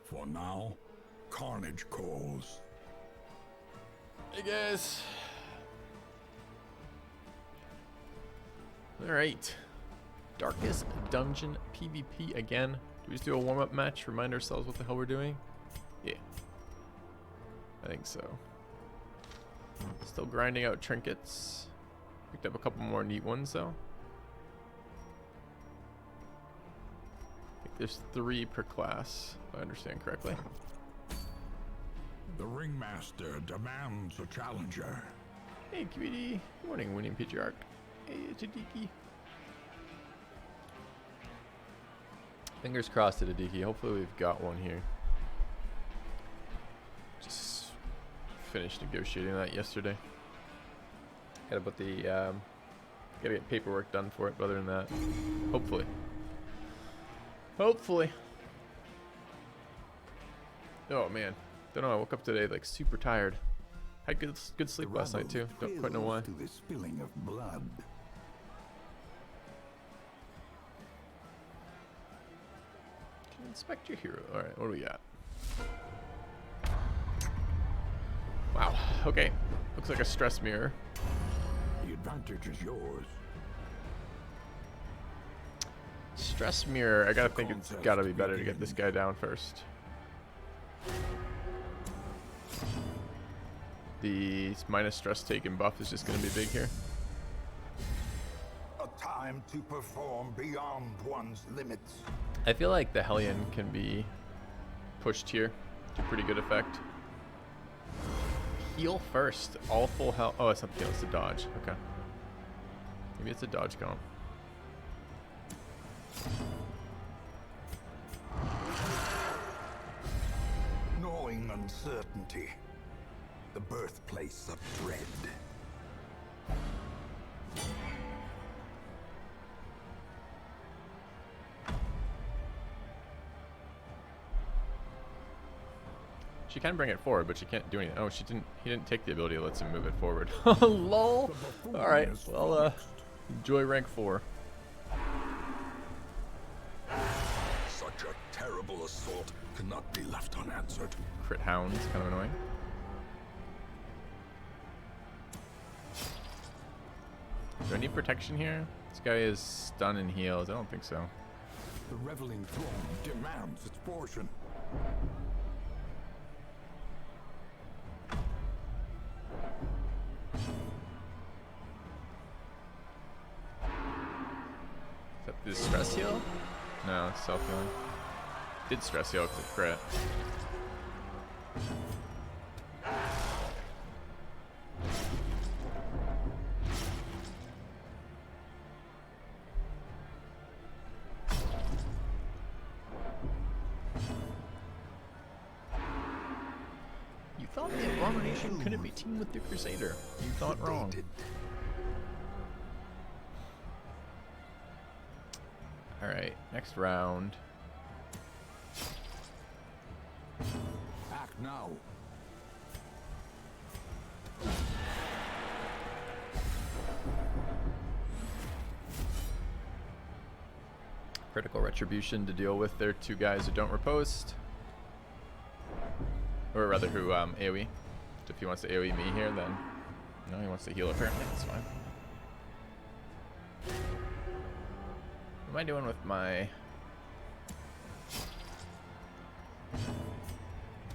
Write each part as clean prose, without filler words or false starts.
For now, carnage calls. Hey guys. Alright. Darkest Dungeon PvP again. Do we just do a warm-up match? Remind ourselves what the hell we're doing? Yeah. I think so. Still grinding out trinkets. Picked up a couple more neat ones though. I think there's 3 per class, if I understand correctly. The ringmaster demands a challenger. Hey, QED. Good morning, Winning Patriarch. Hey, Tadiki. Fingers crossed to Tadiki. Hopefully we've got one here. Just finished negotiating that yesterday. Gotta put the, gotta get paperwork done for it, but other than that, hopefully. Hopefully. Oh, man. Don't know, I woke up today like super tired. Had good sleep last night too. Don't quite know why. To the spilling of blood. Can inspect your hero. Alright, what do we got? Wow, okay. Looks like a stress mirror. The advantage is yours. Stress mirror, I gotta think it's gotta be better to get this guy down first. The minus stress taken buff is just gonna be big here. A time to perform beyond one's limits. I feel like the Hellion can be pushed here to pretty good effect. Heal first, all full health. Oh, it's not the heal, it's the dodge. Okay. Maybe it's a dodge comp. Knowing uncertainty, the birthplace of dread. She can bring it forward, but she can't do anything. Oh, she didn't. He didn't take the ability that lets him move it forward. Lol. All right. Well, enjoy rank 4. Such a terrible assault cannot be left unanswered. Crit hounds, kind of annoying. Do I need protection here? This guy is stun and heals. I don't think so. The reveling throne demands its portion. Is that the stress heal? No, it's self healing. Did stress heal with the crit. You thought the Abomination couldn't be teamed with the Crusader. You thought wrong. Alright, next round. Act now. Critical retribution to deal with their 2 guys who don't riposte. Or rather who AoE. If he wants to AoE me here, then no, he wants to heal apparently, that's fine. What am I doing with my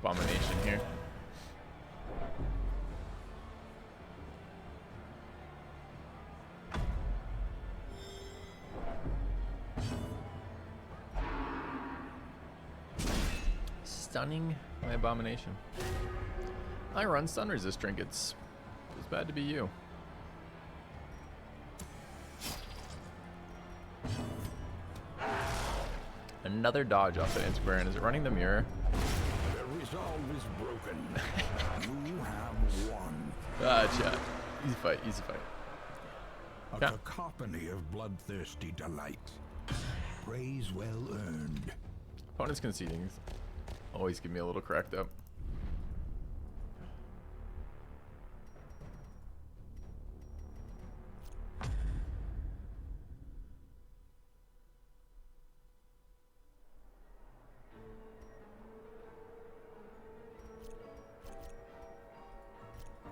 Abomination here? Stunning my Abomination. I run stun resist trinkets. Feels bad to be you. Another dodge off the Inspiration. Is it running the mirror? The resolve is broken. You have won. Ah, chat. Easy fight, easy fight. A Yeah. cacophony of bloodthirsty delight. Praise well earned. Opponents conceding. Always give me a little cracked up.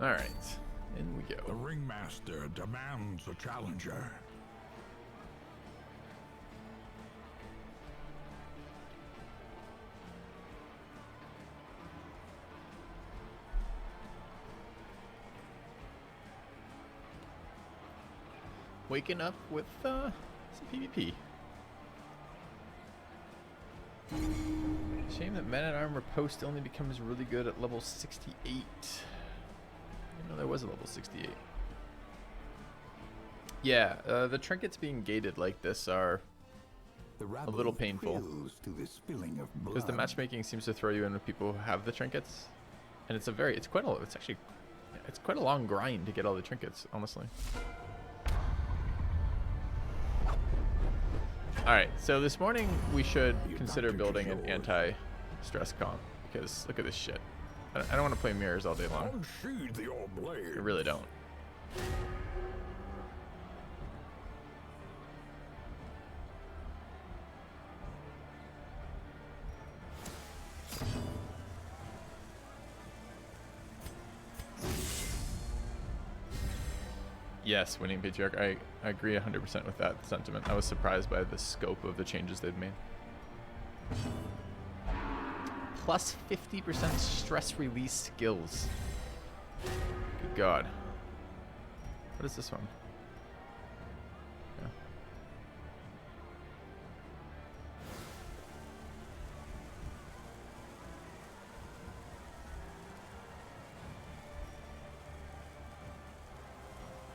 All right, in we The go. ringmaster demands a challenger. Waking up with some PvP. Shame that Man-at-Armor Post only becomes really good at level 68. I didn't know there was a level 68. Yeah, the trinkets being gated like this are a little painful. Because the matchmaking seems to throw you in with people who have the trinkets. And it's quite a long grind to get all the trinkets, honestly. Alright, so this morning we should consider building an anti-stress comp, because look at this shit. I don't want to play mirrors all day long. I really don't. Yes, winning Patriarch. I agree 100% with that sentiment. I was surprised by the scope of the changes they've made. Plus 50% stress release skills. Good God. What is this one? Yeah.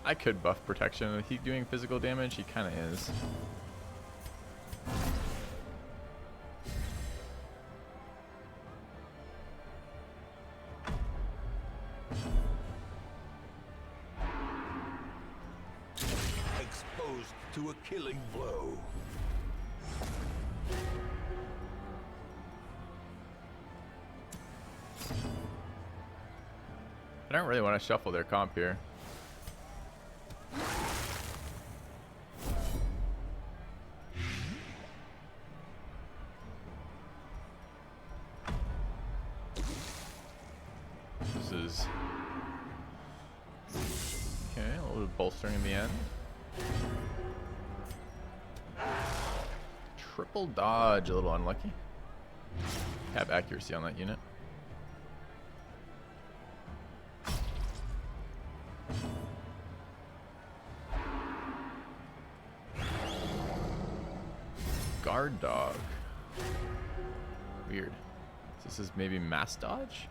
I could buff protection with heat doing physical damage. He kind of is. Exposed to a killing blow. I don't really want to shuffle their comp here. This is okay, a little bit of bolstering in the end. Triple dodge, a little unlucky. Cap accuracy on that unit. Guard dog. Weird. This is maybe mass dodge?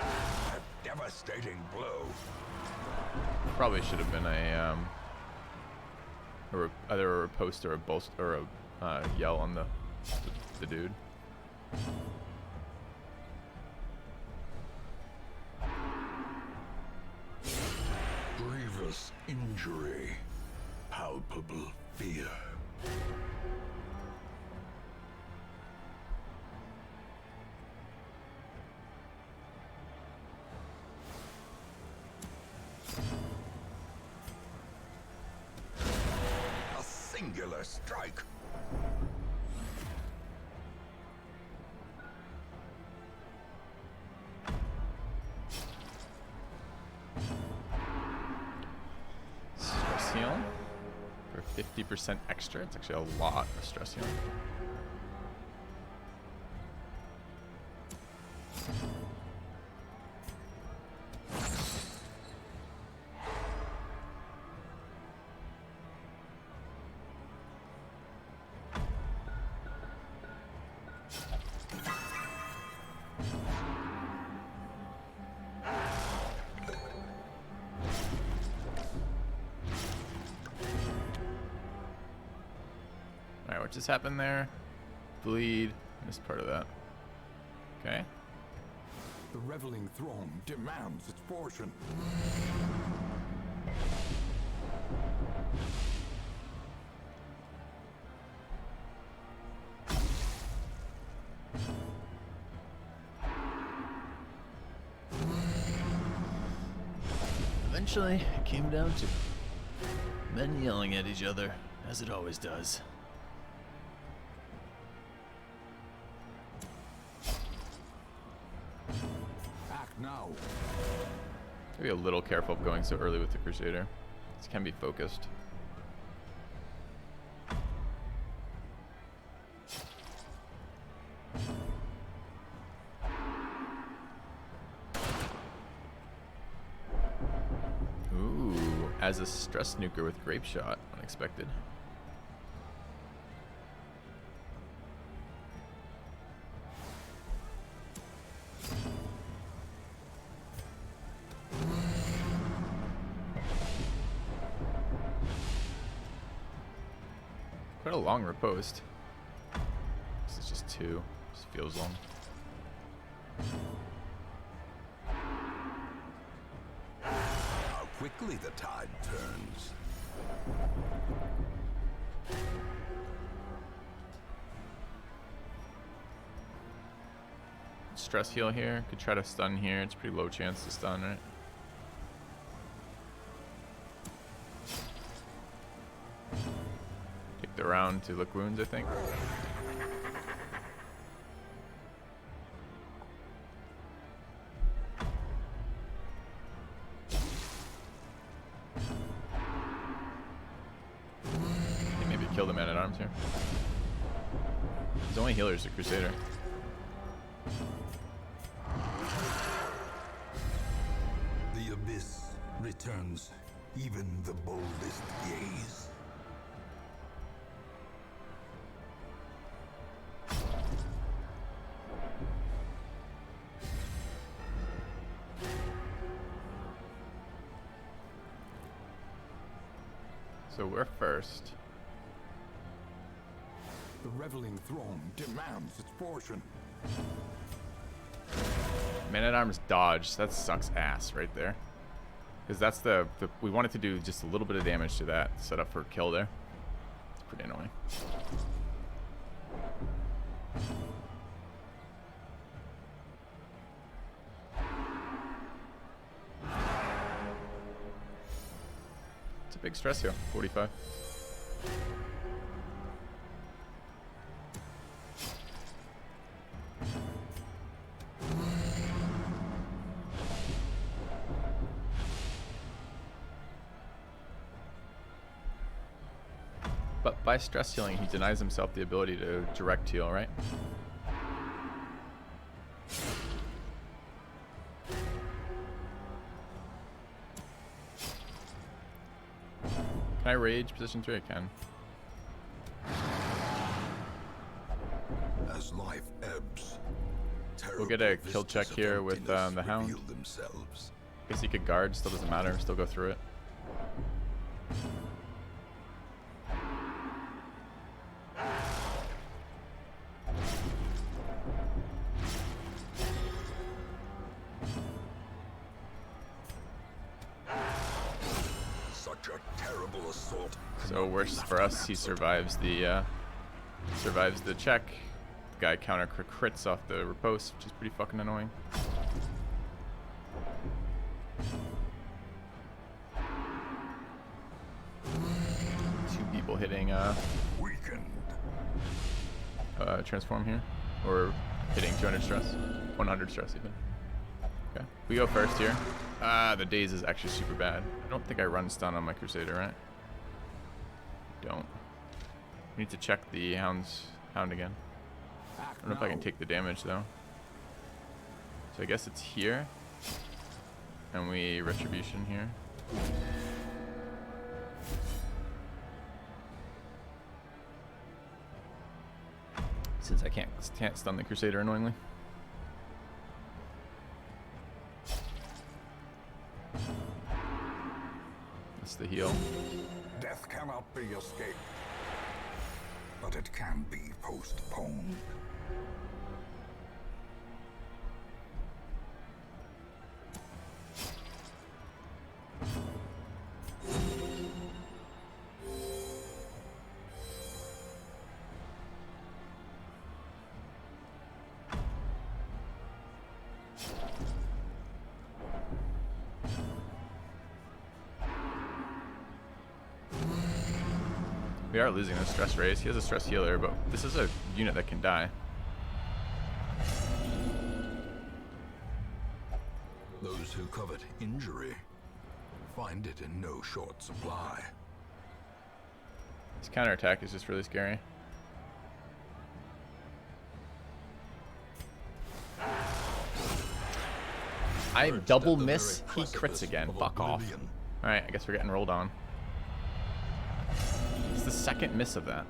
A devastating blow. Probably should have been either a riposte or a bolst or a yell on the dude. Grievous injury. Palpable fear. A singular strike. Stress heal for 50% extra. It's actually a lot of stress healing. Alright, what just happened there? Bleed. Missed part of that. Okay. The reveling throne demands its portion. Eventually, it came down to men yelling at each other, as it always does. Maybe a little careful of going so early with the Crusader. This can be focused. Ooh, as a stress nuker with Grape Shot. Unexpected. Quite a long riposte. This is just 2. Just feels long. How quickly the tide turns. Stress heal here. Could try to stun here. It's pretty low chance to stun, right? Take the round to look wounds, I think. Maybe kill the man at arms here. His only healer is the Crusader. The abyss returns even the boldest gaze. So we're first. The reveling throne demands its portion. Man at arms dodge. That sucks ass right there. Because that's the we wanted to do just a little bit of damage to that. Set up for a kill there. It's pretty annoying. It's a big stress here. 45. But by stress healing, he denies himself the ability to direct heal, right? Can I rage position 3? I can. As life ebbs, We'll get a kill check here with the Hound. themselves. Guess he could guard, still doesn't matter, still go through it. Such a terrible assault. So worse for us, he survives the check. The guy counter crits off the riposte, which is pretty fucking annoying. Two people hitting Weakened. transform here, or hitting 200 stress, 100 stress even. Okay, we go first here. The daze is actually super bad. I don't think I run stun on my Crusader, right? Don't. We need to check the Hound again. I don't know if I can take the damage though. So I guess it's here, and we retribution here. Since I can't stun the Crusader annoyingly. That's the heal. Death cannot be escaped, but it can be postponed. We are losing the stress raise. He has a stress healer, but this is a unit that can die. Those who covet injury find it in no short supply. His counterattack is just really scary. I double miss, he crits again. Fuck off. Alright, I guess we're getting rolled on. It's the second miss of that.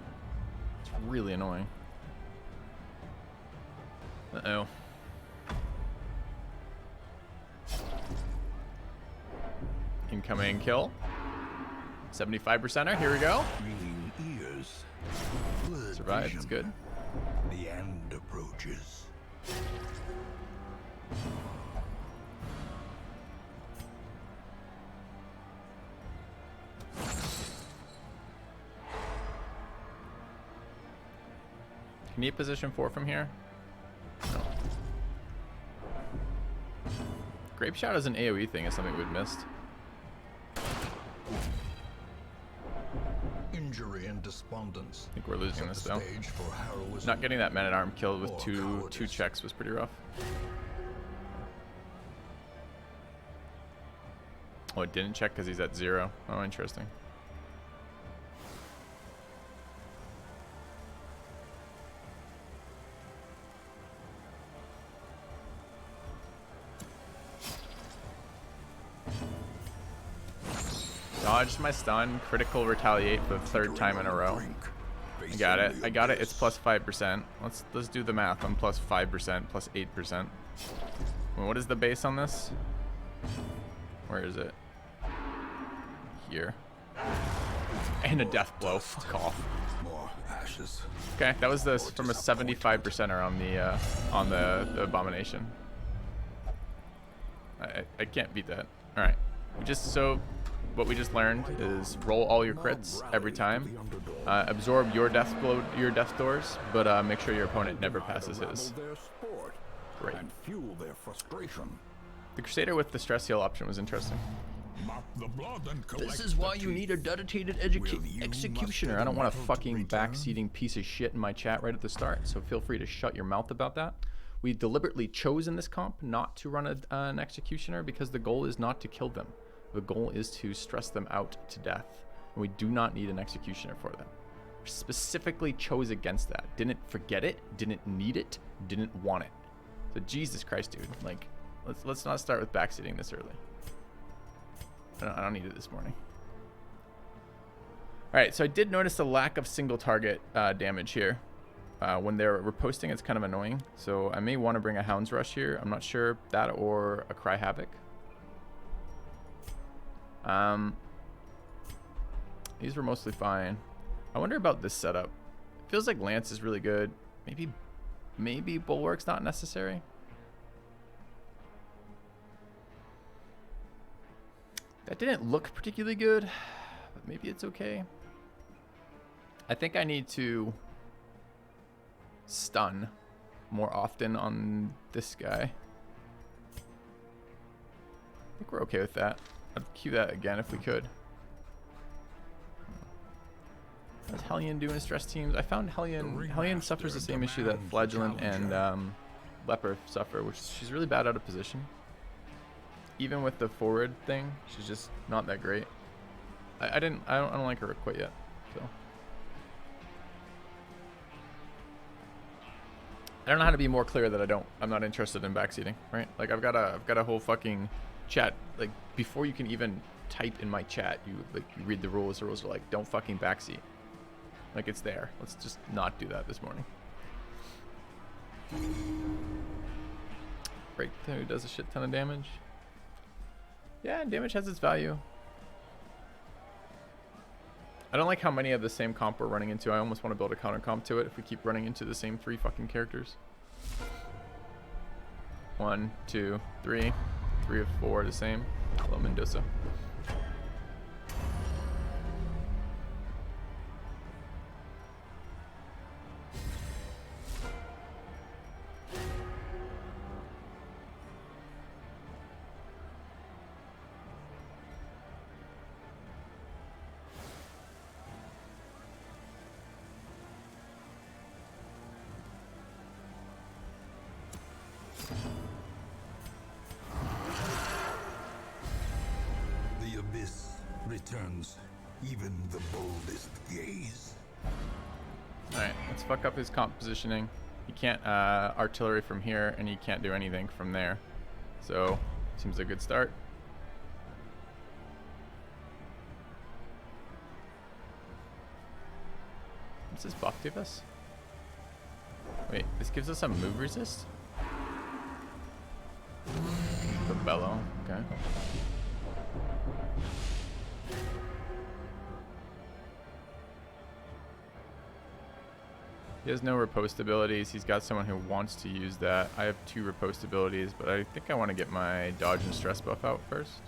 It's really annoying. Uh-oh. Incoming kill. 75%er, here we go. Green ears. Survived, it's good. The end approaches. Can you position 4 from here? No. Grape Shot as an AoE thing is something we'd missed. Injury and despondence. I think we're losing this though. For heroism. Not getting that Man-at-Arm killed with two checks was pretty rough. Oh, it didn't check because he's at 0. Oh, interesting. Dodged my stun, critical retaliate for the 3rd time in a row. I got it. I got it. It's plus 5%. Let's do the math. I'm plus 5%, plus 8%. Well, what is the base on this? Where is it? Here. And a death blow. Fuck off. More ashes. Okay, that was this from a 75%er on the abomination. I can't beat that. All right. What we just learned is roll all your crits every time. Absorb your death blow, your death doors, but make sure your opponent never passes his. Great. The Crusader with the stress heal option was interesting. This is why you need a dedicated executioner. I don't want a fucking backseating piece of shit in my chat right at the start, so feel free to shut your mouth about that. We deliberately chose in this comp not to run an executioner because the goal is not to kill them. The goal is to stress them out to death. And we do not need an executioner for them. We specifically chose against that. Didn't forget it, didn't need it, didn't want it. So Jesus Christ, dude. Like, let's not start with backseating this early. I don't need it this morning. Alright, so I did notice a lack of single target damage here. When they're riposting, it's kind of annoying. So I may want to bring a Hound's Rush here. I'm not sure that or a Cry Havoc. These were mostly fine. I wonder about this setup. It feels like Lance is really good. Maybe Bulwark's not necessary. That didn't look particularly good, but maybe it's okay. I think I need to stun more often on this guy. I think we're okay with that. I'd cue that again if we could. How's Hellion doing stress teams? I found Hellion suffers the same issue that Flagellant and Leper suffer, which she's really bad out of position. Even with the forward thing, she's just not that great. I don't like her quite yet. So I don't know how to be more clear that I'm not interested in backseating, right? Like I've got a whole fucking chat. Like before you can even type in my chat, you read the rules. The rules are like, don't fucking backseat. Like it's there. Let's just not do that this morning. Breakthrough does a shit ton of damage. Yeah, damage has its value. I don't like how many of the same comp we're running into. I almost want to build a counter comp to it if we keep running into the same 3 fucking characters. 1, 2, 3. 3 of 4 are the same. Hello, Mendoza. the abyss returns even the boldest gaze. Alright, let's fuck up his comp positioning. He can't artillery from here, and he can't do anything from there. So, seems a good start. What's this buff give us? Wait, this gives us a move resist? The bellow, okay. He has no riposte abilities. He's got someone who wants to use that. I have 2 riposte abilities, but I think I want to get my dodge and stress buff out first.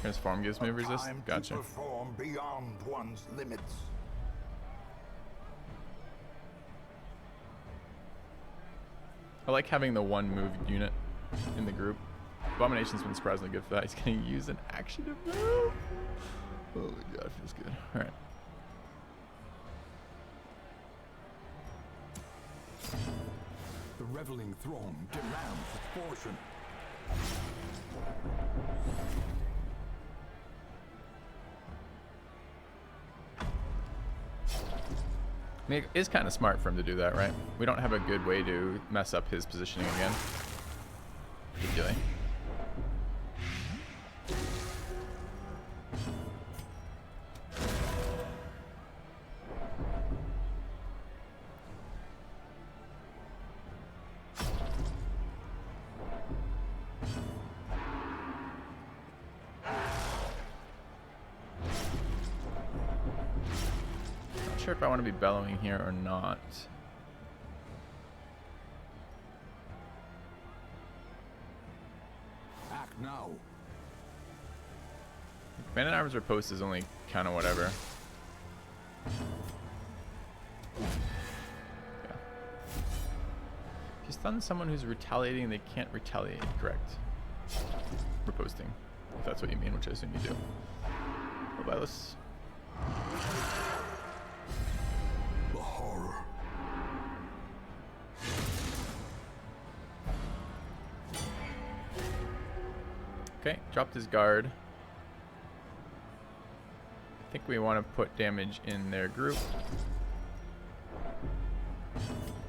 Transform gives me resist. Gotcha. To perform beyond one's limits. I like having the 1 move unit in the group. Abomination's been surprisingly good for that. He's going to use an action to move. Oh my god, feels good. Alright. The reveling throng demands its portion. I mean, it is kind of smart for him to do that, right? We don't have a good way to mess up his positioning again. Particularly. Sure if I want to be bellowing here or not. Act now. Bandit Arms Riposte is only kind of whatever. Yeah. If you stun someone who's retaliating, they can't retaliate, correct? Riposting, if that's what you mean, which I assume you do. Let's... The horror. Okay, dropped his guard. I think we want to put damage in their group.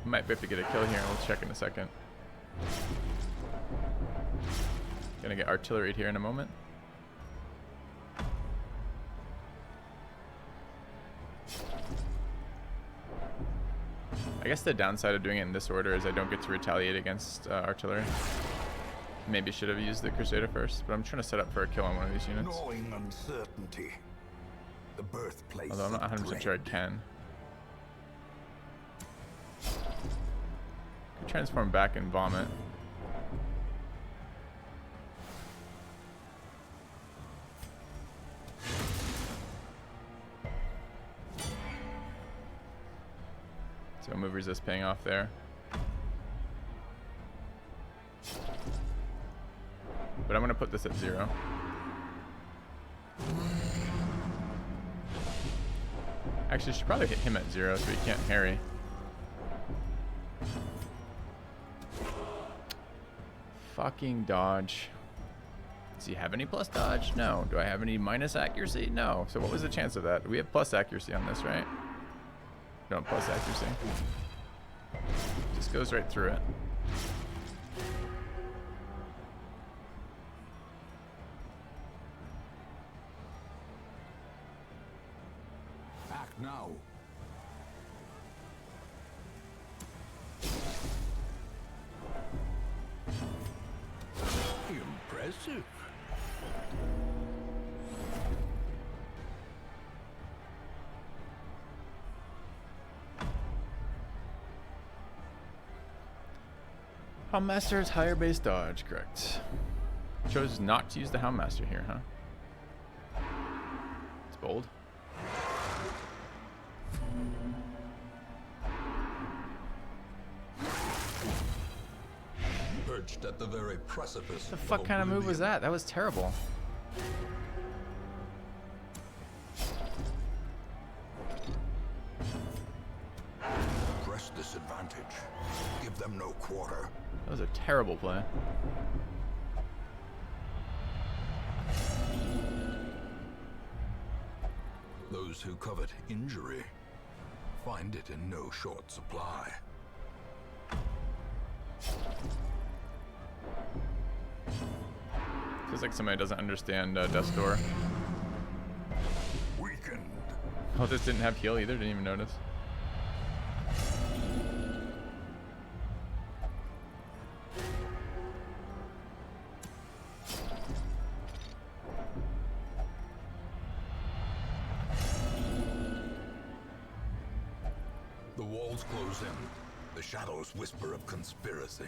Might be able to get a kill here. We'll check in a second. Gonna get artilleried here in a moment. I guess the downside of doing it in this order is I don't get to retaliate against artillery. Maybe should have used the Crusader first, but I'm trying to set up for a kill on one of these units. Gnawing uncertainty. The birthplace. Although I'm not 100% sure I can. Could transform back and vomit. So move resist paying off there. But I'm going to put this at 0. Actually, I should probably hit him at 0 so he can't harry. Fucking dodge. Does he have any plus dodge? No. Do I have any minus accuracy? No. So what was the chance of that? We have plus accuracy on this, right? No, plus accuracy. Just goes right through it. Act now. Impressive. Houndmaster's higher base dodge, correct. Chose not to use the Houndmaster here, huh? It's bold. Perched at the very precipice. What the fuck kind of move was that? That was terrible. Press disadvantage. Give them no quarter. That was a terrible play. Those who covet injury find it in no short supply. Feels like somebody doesn't understand Death's Door. Weakened. Oh, this didn't have heal either. Didn't even notice. The walls close in. The shadows whisper of conspiracy.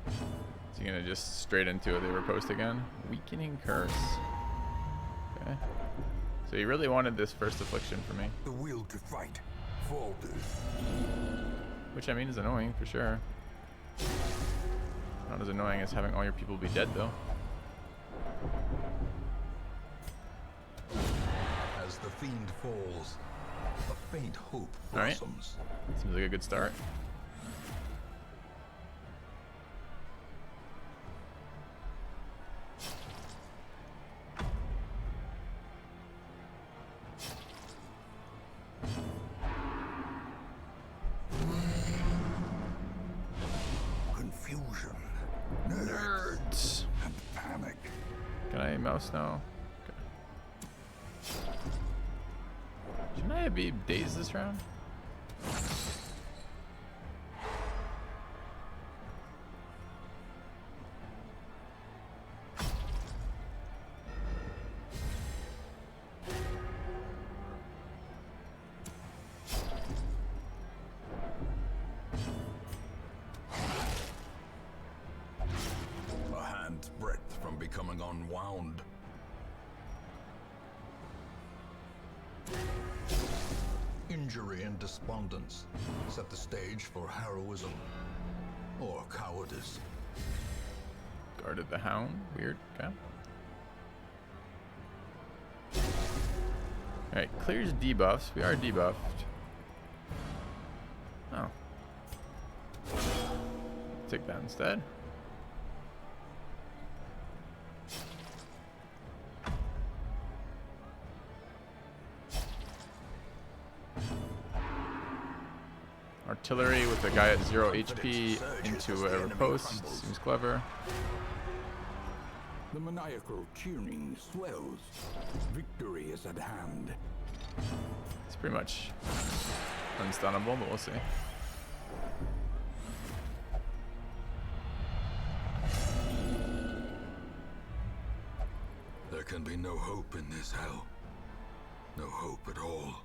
Is he gonna just straight into a they riposte again? Weakening curse. Okay. So he really wanted this first affliction for me. The will to fight falters. Which I mean is annoying for sure. Not as annoying as having all your people be dead though. As the fiend falls, a faint hope Alright. blossoms. Seems like a good start. Confusion, Nerds. and panic. Can I mouse now? Okay. Shouldn't I be dazed this round? A hand's breadth from becoming unwound. Injury and despondence set the stage for heroism or cowardice. Guarded the Hound. Weird. Okay. Alright, clears debuffs. We are debuffed. Oh. Take that instead. Artillery with a guy at 0 HP into a riposte. Seems clever. The maniacal cheering swells. Victory is at hand. It's pretty much unstunnable, but we'll see. There can be no hope in this hell. No hope at all.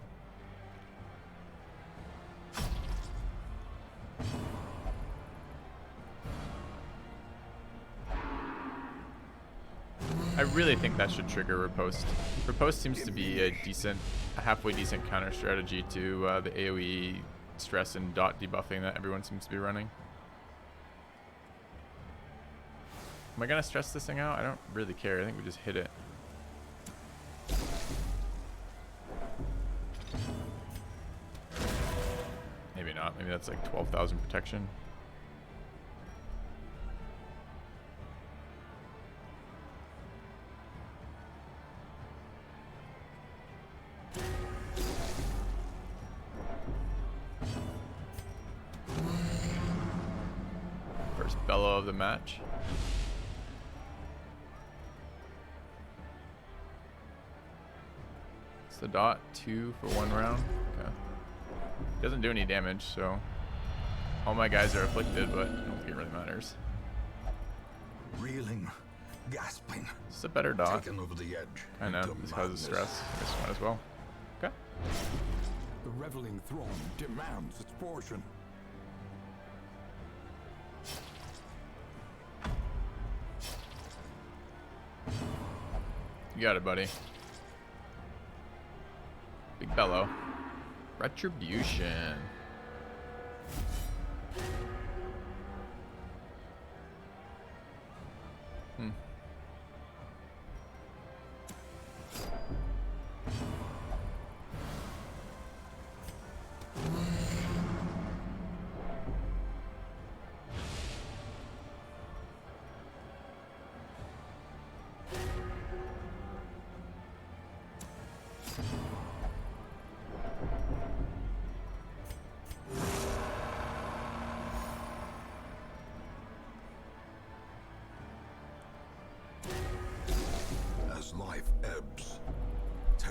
I really think that should trigger riposte. Riposte seems to be a halfway decent counter strategy to the AoE stress and dot debuffing that everyone seems to be running. Am I gonna stress this thing out? I don't really care. I think we just hit it. Maybe not. Maybe that's like 12,000 protection. First bellow of the match. It's the dot, 2 for 1 round. Okay. Doesn't do any damage, so all my guys are afflicted, but I don't think it really matters. Reeling, gasping, This is a better dot. taken over the edge. I know, into this causes madness. stress. I guess might as well. Okay. The reveling throng demands its portion. You got it, buddy. Big bellow. Retribution.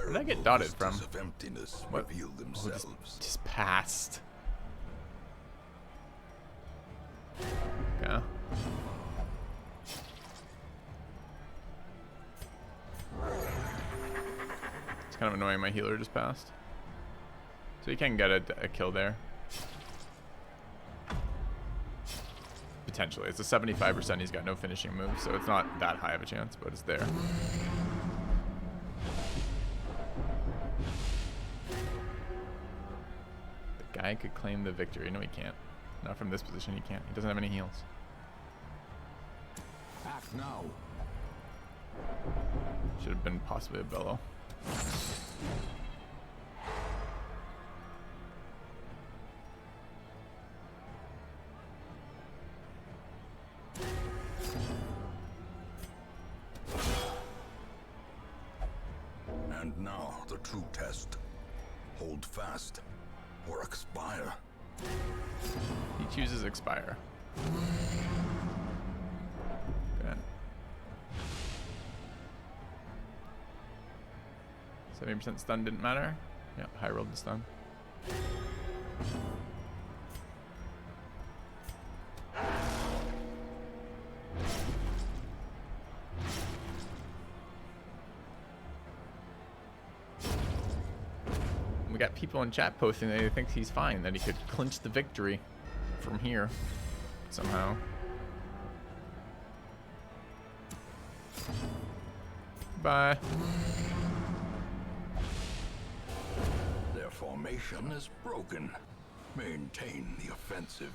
Where did I get dotted from? Of emptiness What? reveal Oh, themselves. just passed. Okay. It's kind of annoying my healer just passed. So you can get a kill there. Potentially. It's a 75%. He's got no finishing moves, so it's not that high of a chance, but it's there. The guy could claim the victory. No, he can't. Not from this position, he can't. He doesn't have any heals. Act now. Should have been possibly a bellow. And now the true test. Hold fast or expire. He chooses expire. Good. 70% stun didn't matter. Yeah, high rolled the stun. We got people in chat posting that they think he's fine, that he could clinch the victory from here somehow. Bye. Their formation is broken. Maintain the offensive.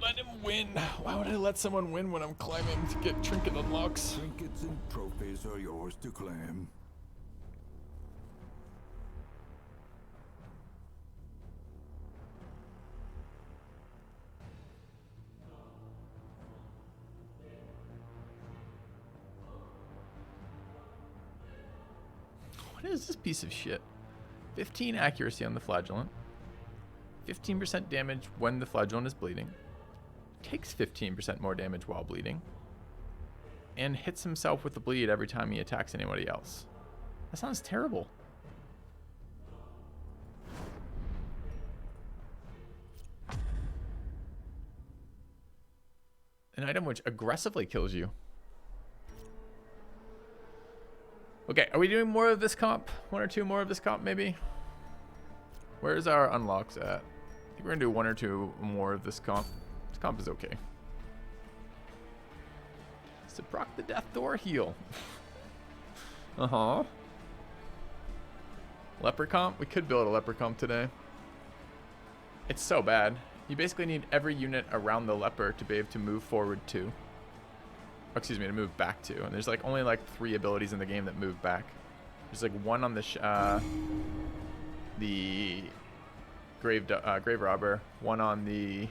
Let him win. Why would I let someone win when I'm climbing to get trinket unlocks? Trinkets and trophies are yours to claim. What is this piece of shit? 15 accuracy on the flagellant. 15% damage when the flagellant is bleeding. Takes 15% more damage while bleeding. And hits himself with the bleed every time he attacks anybody else. That sounds terrible. An item which aggressively kills you. Okay, are we doing more of this comp? One or two more of this comp, maybe? Where's our unlocks at? I think we're gonna do one or two more of this comp. This comp is okay. So proc the Death Door heal. Uh-huh. Leper comp? We could build a leper comp today. It's so bad. You basically need every unit around the leper to be able to move forward to. Oh, excuse me, to move back to. And there's like only like 3 abilities in the game that move back. There's like one on the grave robber, one on the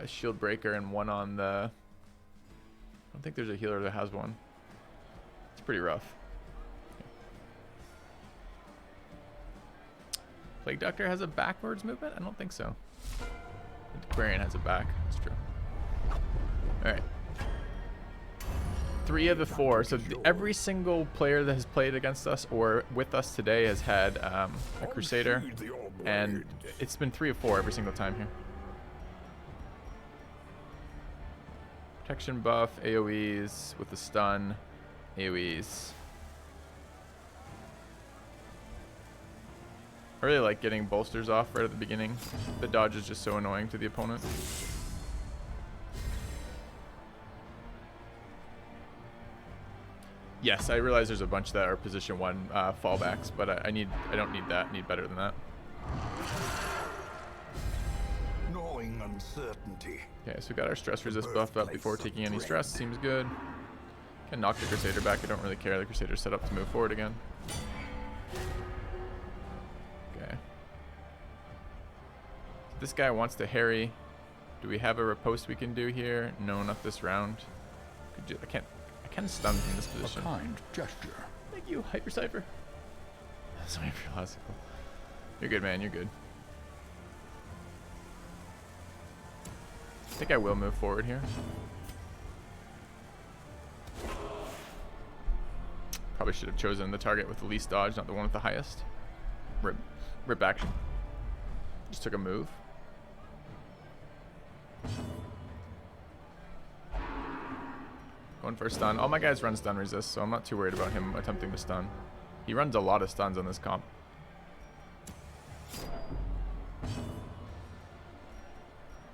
shield breaker, and one on the. I don't think there's a healer that has one. It's pretty rough. Plague Doctor has a backwards movement? I don't think so. Aquarian has a back. That's true. Alright. 3 of the 4. So every single player that has played against us or with us today has had a Crusader. And it's been 3 of 4 every single time here. Protection buff, AoEs with the stun, AoEs. I really like getting bolsters off right at the beginning. The dodge is just so annoying to the opponent. Yes, I realize there's a bunch that are position 1 fallbacks, but I don't need that. I need better than that. Knowing uncertainty. Okay, so we got our stress resist buff up before taking any stress. Seems good. Can knock the Crusader back. I don't really care. The Crusader's set up to move forward again. Okay. This guy wants to harry. Do we have a riposte we can do here? No, not this round. I can't stun from this position. A kind gesture. Thank you, Hyper Cypher. Sorry for your logical. You're good, man. You're good. think I will move forward here. Probably should have chosen the target with the least dodge, not the one with the highest. Rip action. Just took a move. Going for a stun. All my guys run stun resist, so I'm not too worried about him attempting to stun. He runs a lot of stuns on this comp.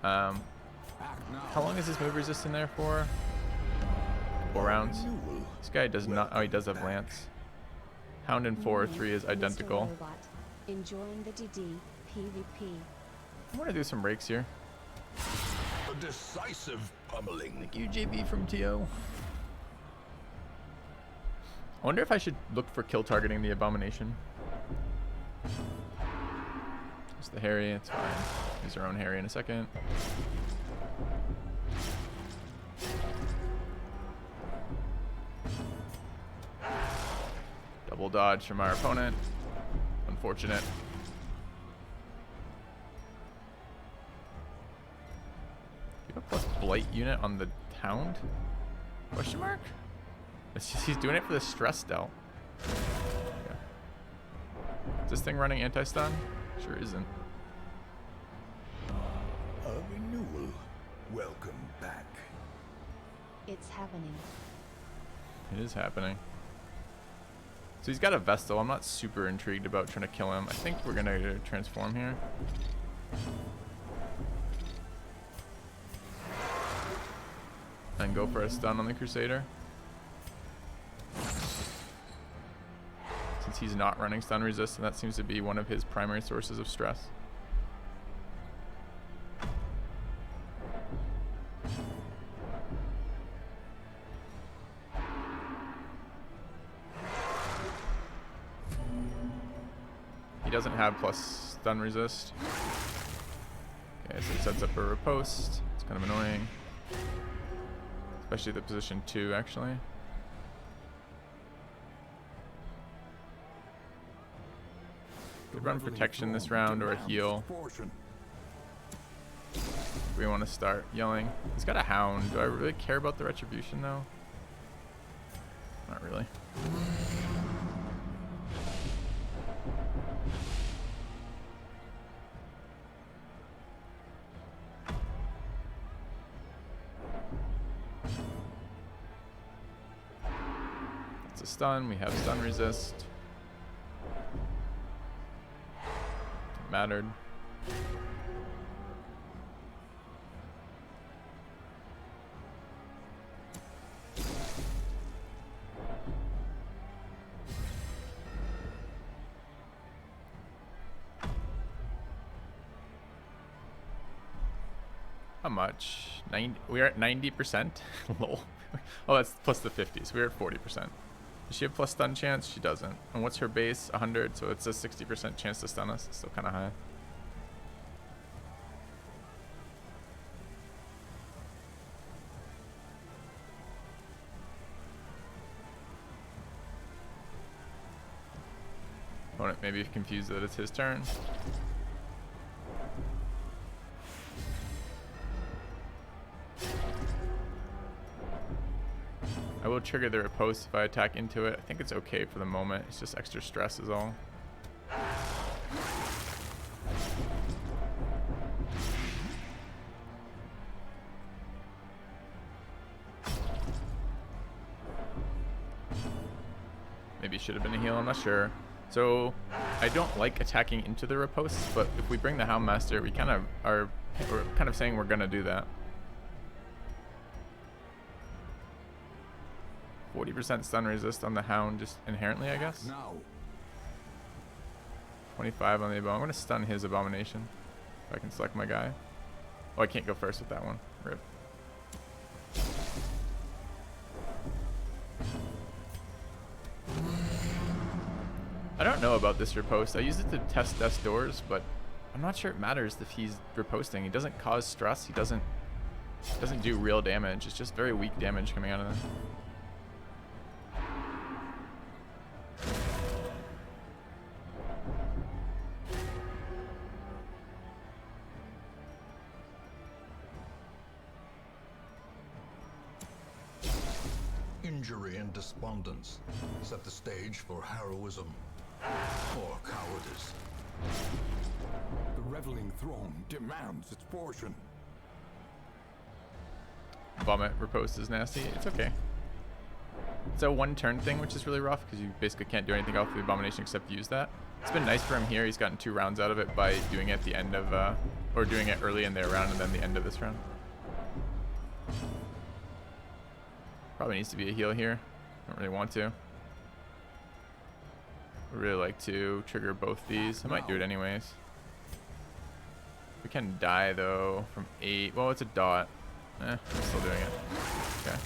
How long is this move resist in there for? 4 rounds. This guy does not. Oh, he does have Lance. Hound and 4/3 is identical. Enjoying the DD PvP. I want to do some rakes here. A decisive pummeling. Thank you, JB from TO. I wonder if I should look for kill targeting the Abomination. It's the Harry, it's fine. Use our own Harry in a second. Double dodge from our opponent. Unfortunate. You have a plus blight unit on the Hound? Question mark? It's just, he's doing it for the stress delt. Okay. Is this thing running anti-stun? Sure isn't. A renewal. Welcome back. It's happening. It is happening. So he's got a Vestal. I'm not super intrigued about trying to kill him. I think we're going to transform here. And go for a stun on the Crusader. Since he's not running stun resist, and that seems to be one of his primary sources of stress. He doesn't have plus stun resist. Okay, so he sets up a riposte. It's kind of annoying. Especially the position 2, actually. Could run protection this round or a heal. We want to start yelling. He's got a Hound. Do I really care about the retribution, though? Not really. It's a stun. We have stun resist. Mattered. How much? 90. We're at 90%. Lol. Oh, that's plus the 50s. We're at 40%. Does she have plus stun chance? She doesn't. And what's her base? 100, so it's a 60% chance to stun us. It's still kind of high. Opponent maybe confused that it's his turn. I will trigger the riposte if I attack into it. I think it's okay for the moment. It's just extra stress is all. Maybe it should have been a heal, I'm not sure. So I don't like attacking into the riposte, but if we bring the Houndmaster, we kind of are, we're kind of saying we're gonna do that. 40% stun resist on the Hound just inherently, I guess. 25 on the Abomination. I'm going to stun his Abomination if I can select my guy. Oh, I can't go first with that one. Rip. I don't know about this riposte. I used it to test death's doors, but I'm not sure it matters if he's riposting. He doesn't cause stress. He doesn't do real damage. It's just very weak damage coming out of him. injury and despondence set the stage for heroism or cowardice. The reveling throne demands its portion. Vomit riposte is nasty. It's okay. It's a one-turn thing, which is really rough because you basically can't do anything else with the abomination except use that. It's been nice for him here. He's gotten 2 rounds out of it by doing it at the end of, or doing it early in their round and then the end of this round. Probably needs to be a heal here. Don't really want to. Would really like to trigger both these. I might do it anyways. We can die though from 8. Well, it's a dot. I'm still doing it. Okay.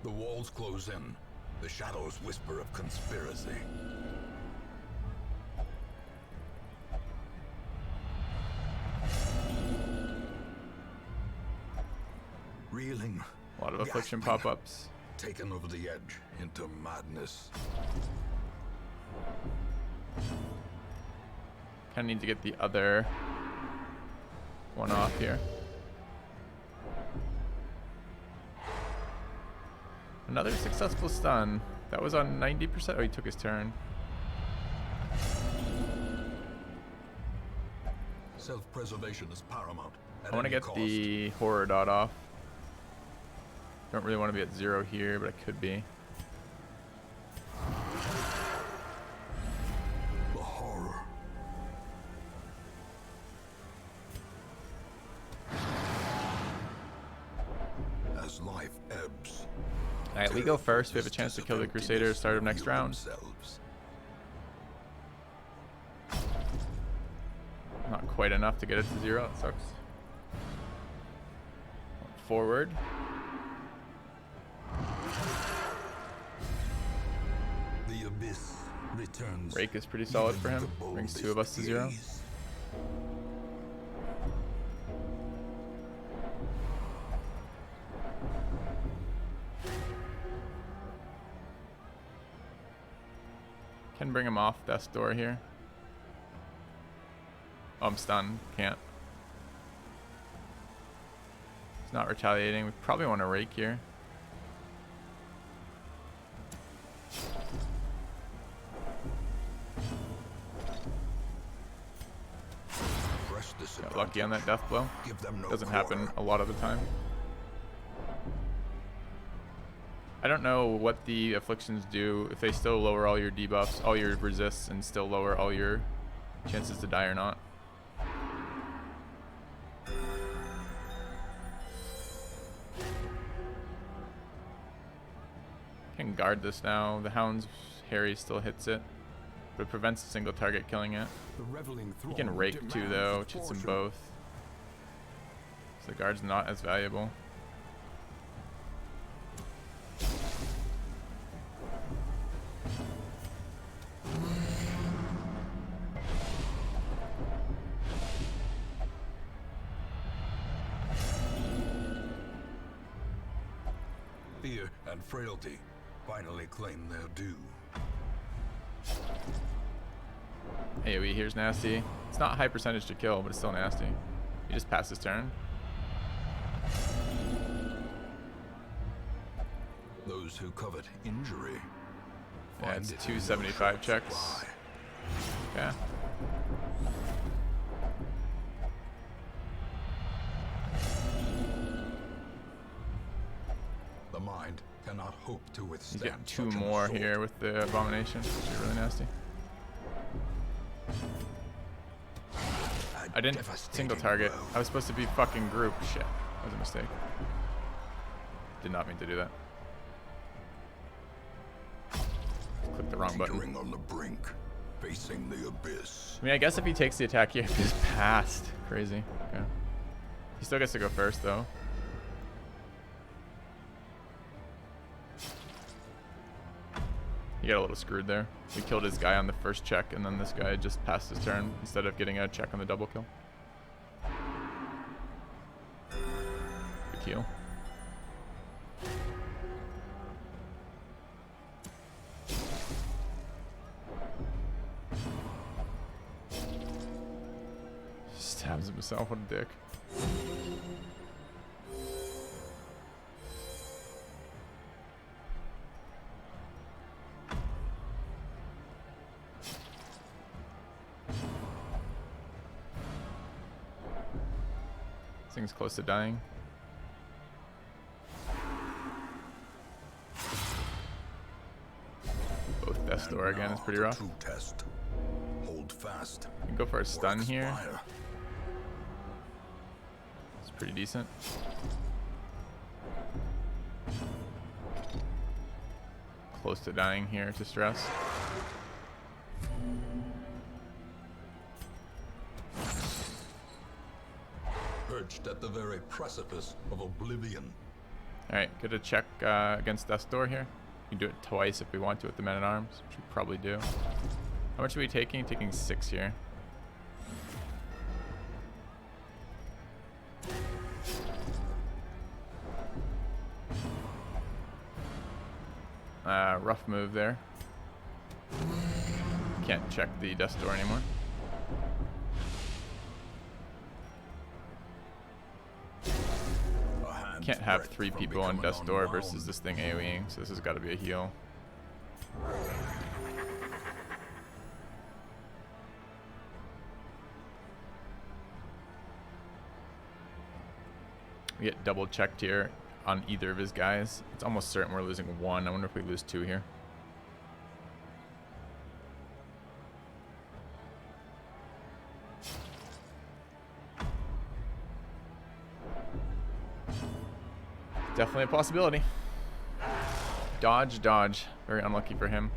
The walls close in. The shadows whisper of conspiracy. Reeling. A lot of affliction gasping, pop-ups. Taken over the edge into madness. Kind of need to get the other one off here. Another successful stun. That was on 90%. Oh, he took his turn. Self-preservation is paramount. I want to get the horror dot off. Don't really want to be at 0 here, but I could be. The horror. As life ebbs. Alright, we go first. We have a chance to kill the Crusader start of next round. Themselves. Not quite enough to get it to 0. That sucks. Forward. The abyss returns. Rake is pretty solid for him. Brings 2 of us to 0. Gaze. Can bring him off death's door here. Oh, I'm stunned. Can't. He's not retaliating. We probably want to rake here. Press this Got lucky on that death blow. Give them no Doesn't quarter. happen a lot of the time. I don't know what the afflictions do, if they still lower all your debuffs, all your resists, and still lower all your chances to die or not. Can guard this now. The Hound's Harry still hits it, but it prevents a single target killing it. The reveling He can throne rake too demands though, its which hits them portion. both. So the guard's not as valuable. Fear and frailty finally claim their due. AoE here's nasty. It's not high percentage to kill, but it's still nasty. He just passed his turn. Those who covet injury. Yeah, find it's it 275 in checks. supply. Yeah. The mind cannot hope to He's withstand. getting 2 such an more assault. here with the abomination, which is really nasty. I didn't single target. I was supposed to be fucking group. Shit. That was a mistake. Did not mean to do that. Clicked the wrong button. Teetering on the brink, facing the abyss. I mean, I guess if he takes the attack here, he's passed. Crazy. Okay. He still gets to go first, though. He got a little screwed there. We killed his guy on the first check, and then this guy just passed his turn instead of getting a check on the double kill. Good heal. Just Stabs himself. What a dick. This thing's close to dying. Both Death's Door again is pretty rough. True test. Hold fast. You can go for a stun Or here. expire. It's pretty decent. Close to dying here to stress. Perched at the very precipice of oblivion. Alright, get a check against Death's Door here. We can do it twice if we want to with the Men at Arms, which we probably do. How much are we taking? Taking 6 here. Rough move there. Can't check the Death's Door anymore. Can't have 3 people on Death's Door versus this thing AoEing, so this has got to be a heal. We get double checked here on either of his guys. It's almost certain we're losing 1. I wonder if we lose 2 here. Definitely a possibility. Dodge, dodge. Very unlucky for him.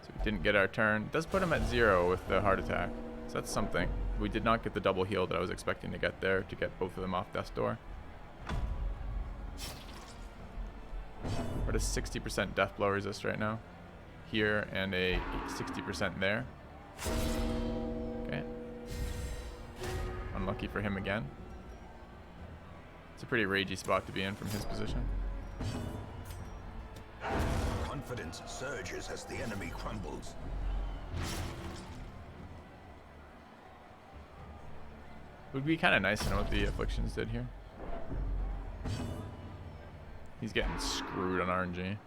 So we didn't get our turn. It does put him at 0 with the heart attack. So that's something. We did not get the double heal that I was expecting to get there to get both of them off Death's Door. What is 60% death blow resist right now? Here and a 60% there. Okay. Unlucky for him again. It's a pretty ragey spot to be in from his position. Confidence surges as the enemy crumbles. Would be kind of nice to know what the afflictions did here. He's getting screwed on RNG.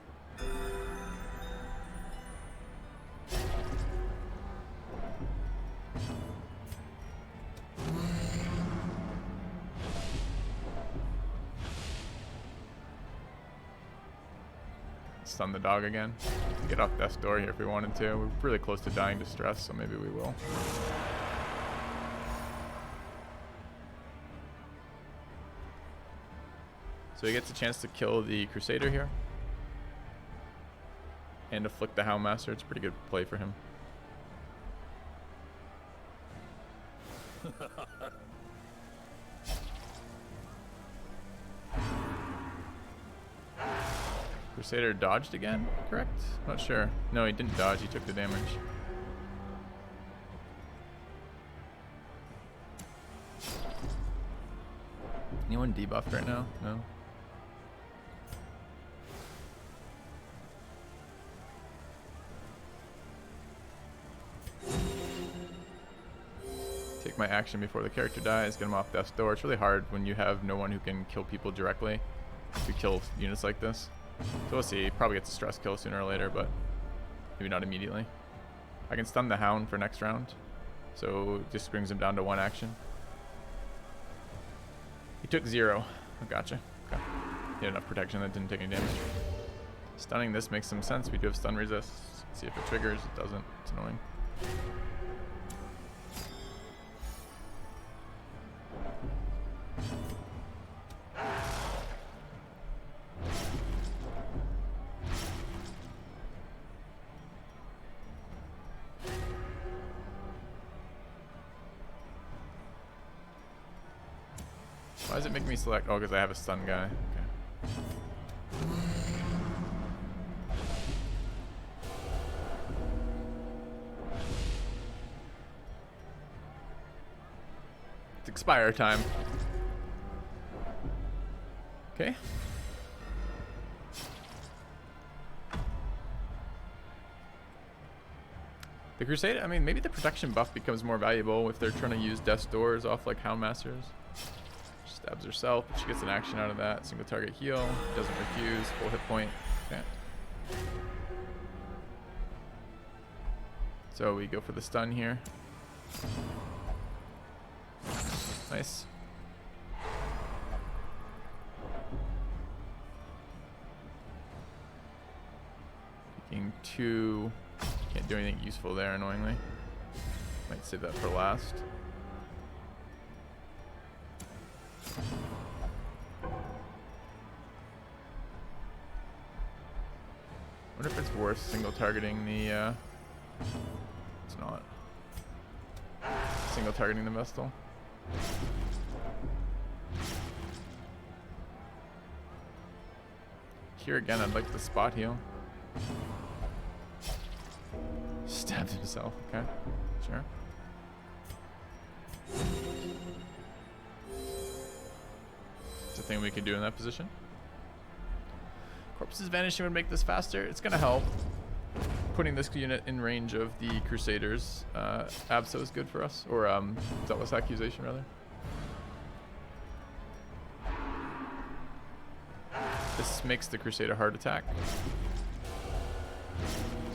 Stun the dog again. Get off Death's Door here if we wanted to. We're really close to dying to stress, so maybe we will. So he gets a chance to kill the Crusader here. And afflict the Houndmaster. It's a pretty good play for him. Crusader dodged again, correct? Not sure. No, he didn't dodge. He took the damage. Anyone debuffed right now? No. Take my action before the character dies, get him off Death's Door. It's really hard when you have no one who can kill people directly to kill units like this. So we'll see. Probably gets a stress kill sooner or later, but maybe not immediately. I can stun the Hound for next round, so it just brings him down to 1 action. He took 0. Oh, gotcha. Okay. He had enough protection that didn't take any damage. Stunning this makes some sense. We do have stun resist. Let's see if it triggers. It doesn't. It's annoying. Why does it make me select? Oh, because I have a stun guy. Okay. It's expire time. Okay. The Crusade, I mean, maybe the protection buff becomes more valuable if they're trying to use Death's Doors off like Houndmasters. She stabs herself, but she gets an action out of that. Single target heal, doesn't refuse, full hit point. Okay. So we go for the stun here. Nice. Picking 2. Can't do anything useful there, annoyingly. Might save that for last. Wonder if it's worth single targeting the, it's not. Single targeting the Vestal. Here again, I'd like the spot heal. Stabbed himself, okay. Sure. It's a thing we can do in that position. Corpses vanishing would make this faster. It's gonna help. Putting this unit in range of the Crusaders. Abso is good for us. Or Zealous Accusation, rather. This makes the Crusader hard attack.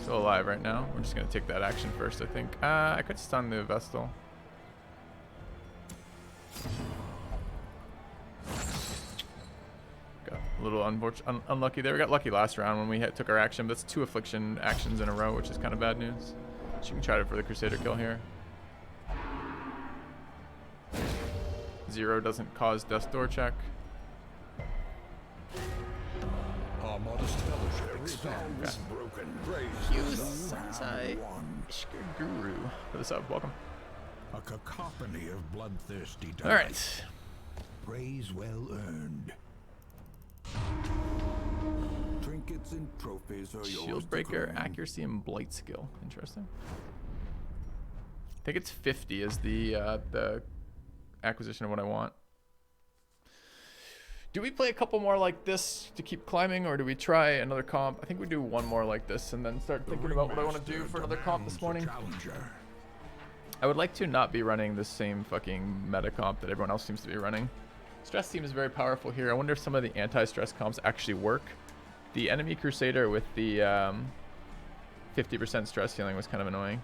Still alive right now. We're just gonna take that action first, I think. I could stun the Vestal. Got a little unlucky there. We got lucky last round when we took our action. But that's 2 affliction actions in a row, which is kind of bad news. She can try it for the Crusader kill here. 0 doesn't cause Death's Door check. Our modest fellowship expands. Broken praise. Guru. Put this up. Welcome. A cacophony of bloodthirsty All right. Praise well earned. Trinkets and trophies are yours. Shield breaker, accuracy, and blight skill. Interesting. I think it's 50 is the acquisition of what I want. Do we play a couple more like this to keep climbing, or do we try another comp? I think we do one more like this and then start thinking about what I want to do for another comp this morning. I would like to not be running the same fucking meta comp that everyone else seems to be running. Stress seems very powerful here. I wonder if some of the anti-stress comps actually work. The enemy Crusader with the 50% stress healing was kind of annoying.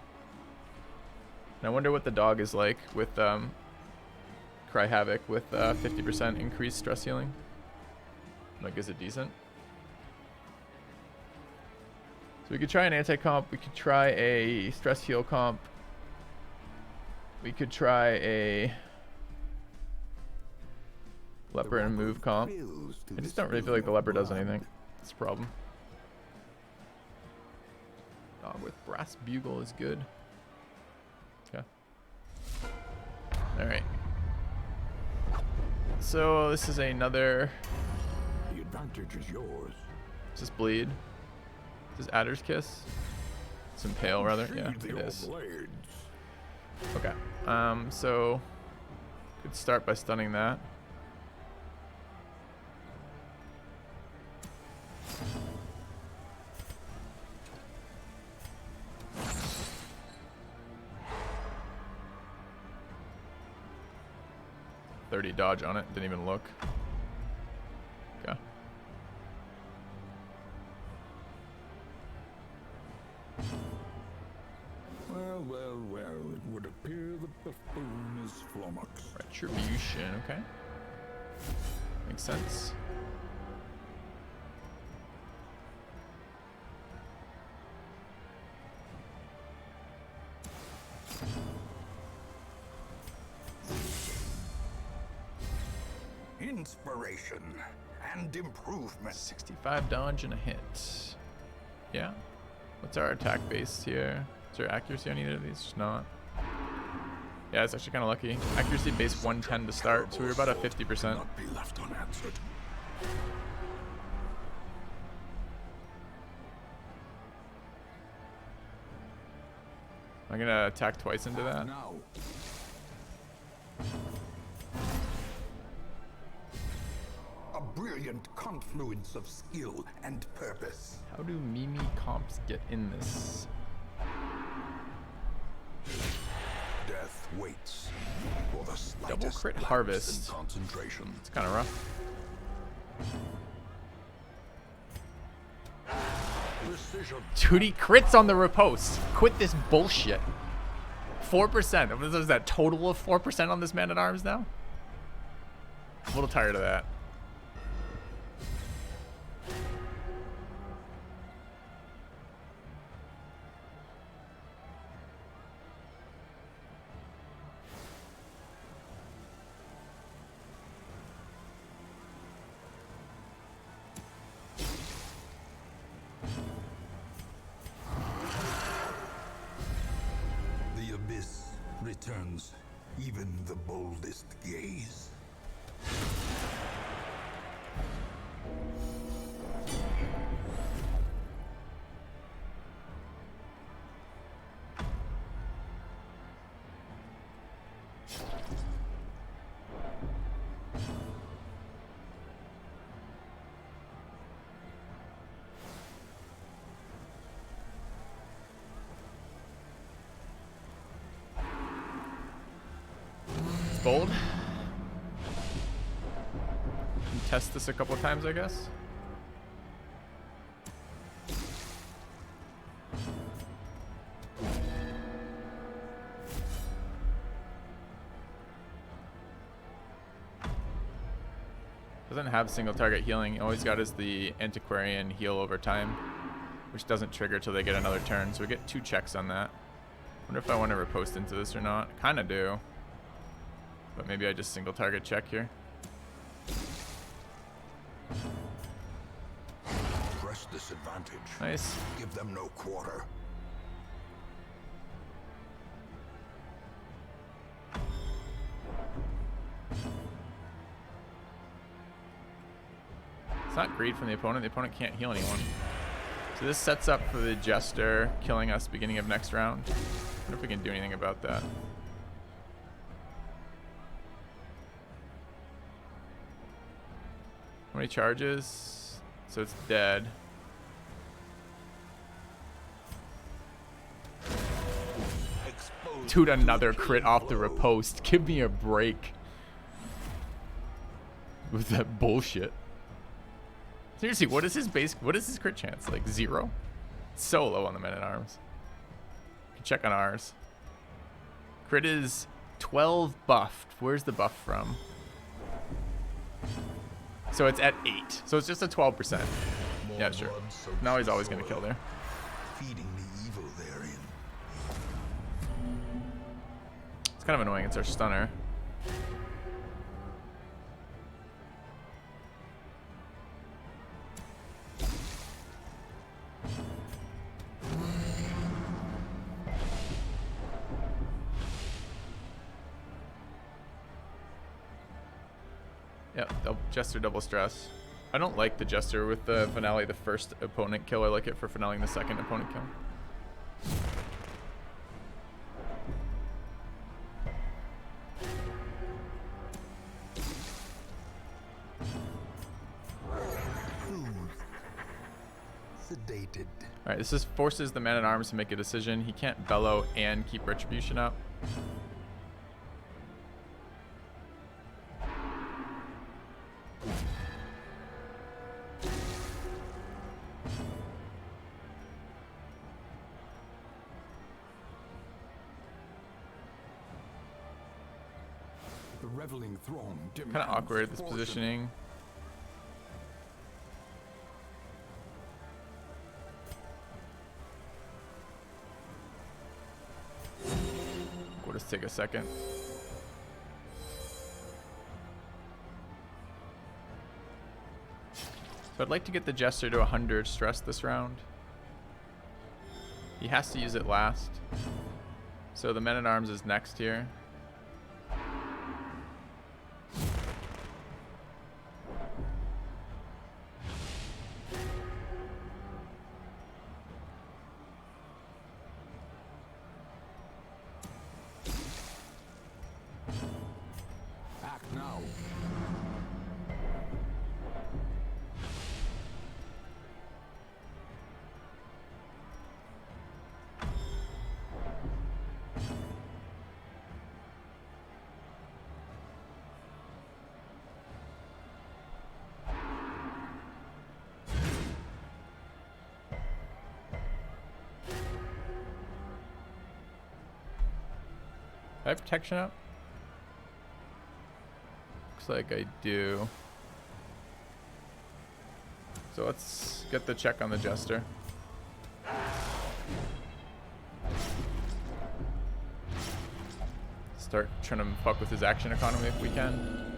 And I wonder what the dog is like with Cry Havoc with 50% increased stress healing. Like, is it decent? So we could try an anti-comp. We could try a stress heal comp. We could try a leper and move comp. I just don't really feel like the leper does anything. That's a problem. Dog with brass bugle is good. Okay. All right. So this is another. The advantage is yours. Is this bleed? Is this Adder's Kiss? It's Impale rather. Yeah, it is. Okay. So could start by stunning that. .30 dodge on it. Didn't even look. Okay. Well, it would appear the buffoon is flummoxed. Retribution, okay. Makes sense. Inspiration and improvement. 65 dodge and a hit. Yeah. What's our attack base here? Is there accuracy on either of these? Just not. Yeah, it's actually kind of lucky. Accuracy base 110 to start, so we were about a 50%. Not be left unanswered. I'm gonna attack twice into that. Now. brilliant confluence of skill and purpose. How do Mimi comps get in this? Death waits for the slightest Double crit lapse harvest. in concentration. It's kind of rough. Precision. Dude, he crits on the riposte. Quit this bullshit. 4%. What is that, total of 4% on this man-at-arms now? I'm a little tired of that. The abyss returns even the boldest gaze. Bold. Can test this a couple times, I guess. Doesn't have single target healing. All he's got is the antiquarian heal over time, which doesn't trigger till they get another turn. So we get 2 checks on that. Wonder if I want to riposte into this or not. Kind of do. But maybe I just single target check here. Press this advantage. Nice. Give them no quarter. It's not greed from the opponent. The opponent can't heal anyone. So this sets up for the Jester killing us beginning of next round. I wonder if we can do anything about that. How many charges? So it's dead. Dude, another crit off the riposte. Give me a break. With that bullshit. Seriously, what is his crit chance? Like 0? So low on the men-at-arms. Check on ours. Crit is 12 buffed. Where's the buff from? So it's at 8. So it's just a 12%. Yeah, sure. Now he's always going to kill there. Feeding the evil therein. It's kind of annoying. It's our stunner. Yep, Jester double stress. I don't like the Jester with the finale, the first opponent kill. I like it for finaling the second opponent kill. Sedated. Alright, this just forces the man-at-arms to make a decision. He can't bellow and keep retribution up. The reveling throng Kind of awkward, this positioning. We'll just take a second. So I'd like to get the Jester to 100 stress this round. He has to use it last. So the men-at-arms is next here. I have protection up? Looks like I do. So let's get the check on the Jester. Start trying to fuck with his action economy if we can.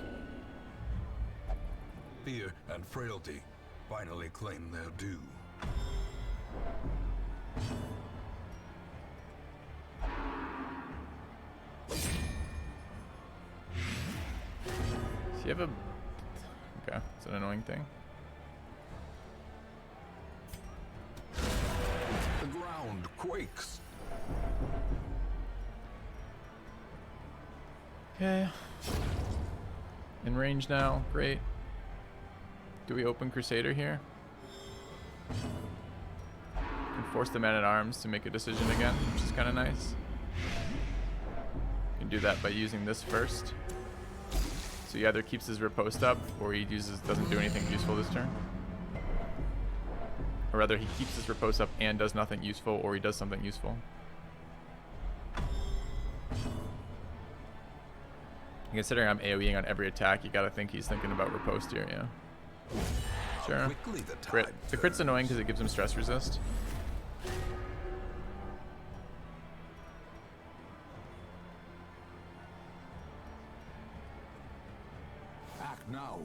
Fear and frailty finally claim their due. Does he have a... Okay, it's an annoying thing. The ground quakes. Okay. In range now, great. Do we open Crusader here? And force the man-at-arms to make a decision again, which is kind of nice. You can do that by using this first. So he either keeps his riposte up, or he doesn't do anything useful this turn. Or rather, he keeps his riposte up and does nothing useful, or he does something useful. Considering I'm AoEing on every attack, you gotta think he's thinking about riposte here, yeah. Sure. Crit. The crit's annoying because it gives him stress resist. Act now.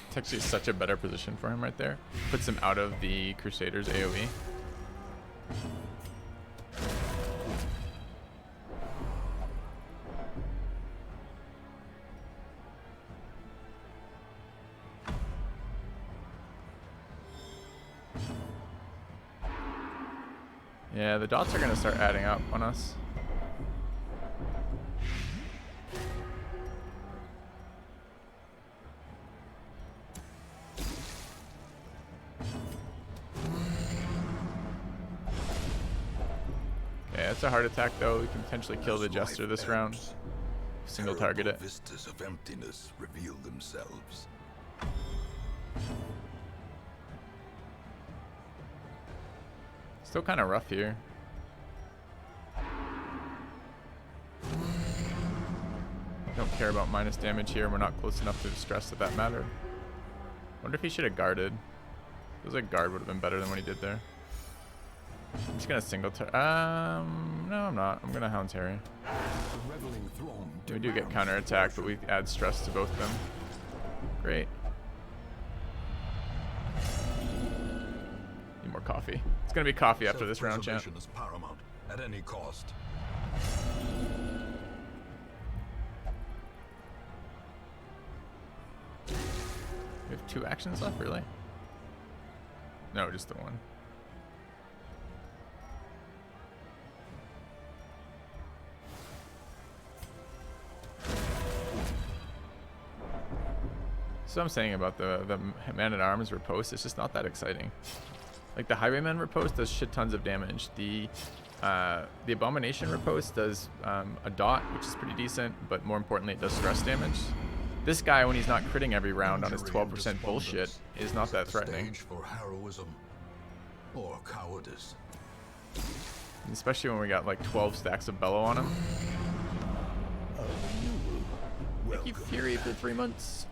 It's actually such a better position for him right there. Puts him out of the Crusader's AoE. Yeah, the dots are going to start adding up on us. It's a heart attack though. We can potentially kill the Jester this round. Single target it. Vistas of emptiness reveal themselves. Still kind of rough here. Don't care about minus damage here. We're not close enough to distress that mattered. Wonder if he should have guarded. Feels like guard would have been better than what he did there. I'm just gonna single no, I'm not. I'm gonna Hound's Harry. We do get counterattack, but we add stress to both of them. Great. Need more coffee. It's gonna be coffee after this round, champ. Is paramount at any cost. We have 2 actions left, really? No, just the one. So I'm saying about the man-at-arms riposte, it's just not that exciting. Like the Highwayman riposte does shit tons of damage. The Abomination riposte does a dot, which is pretty decent, but more importantly, it does stress damage. This guy, when he's not critting every round on his 12% bullshit, is not that threatening. For heroism or cowardice. Especially when we got like 12 stacks of bellow on him. Thank you, Fury, for 3 months.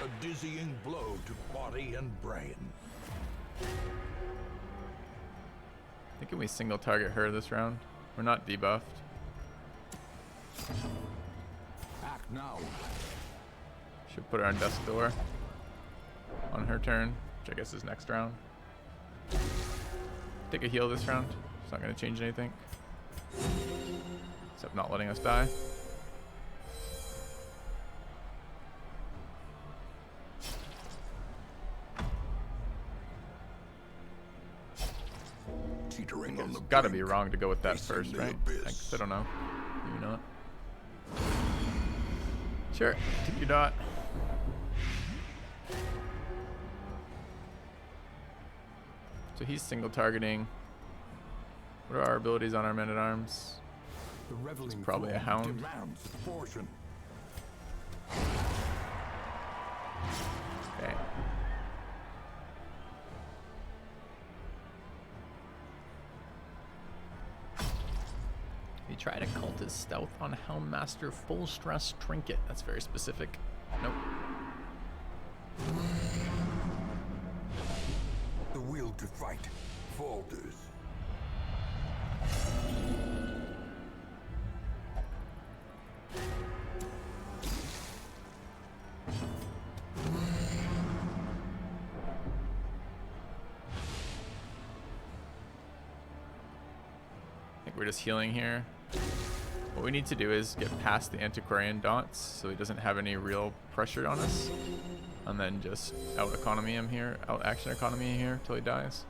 A dizzying blow to body and brain. Thinking we single target her this round. We're not debuffed. Act now. Should put her on desk door on her turn, which I guess is next round. Take a heal this round. It's not going to change anything. Except not letting us die. teetering on the It's gotta be brink, wrong to go with that facing first, the right? abyss. I guess I don't know. Maybe not. Sure, take your dot. So he's single targeting. What are our abilities on our men-at-arms? The reveling probably a throng hound. demands its portion. Okay. He tried to cult his stealth on Helmmaster full stress trinket. That's very specific. Nope. The will to fight falters. I think we're just healing here. What we need to do is get past the antiquarian dots so he doesn't have any real pressure on us. And then just out economy him here, out action economy here till he dies.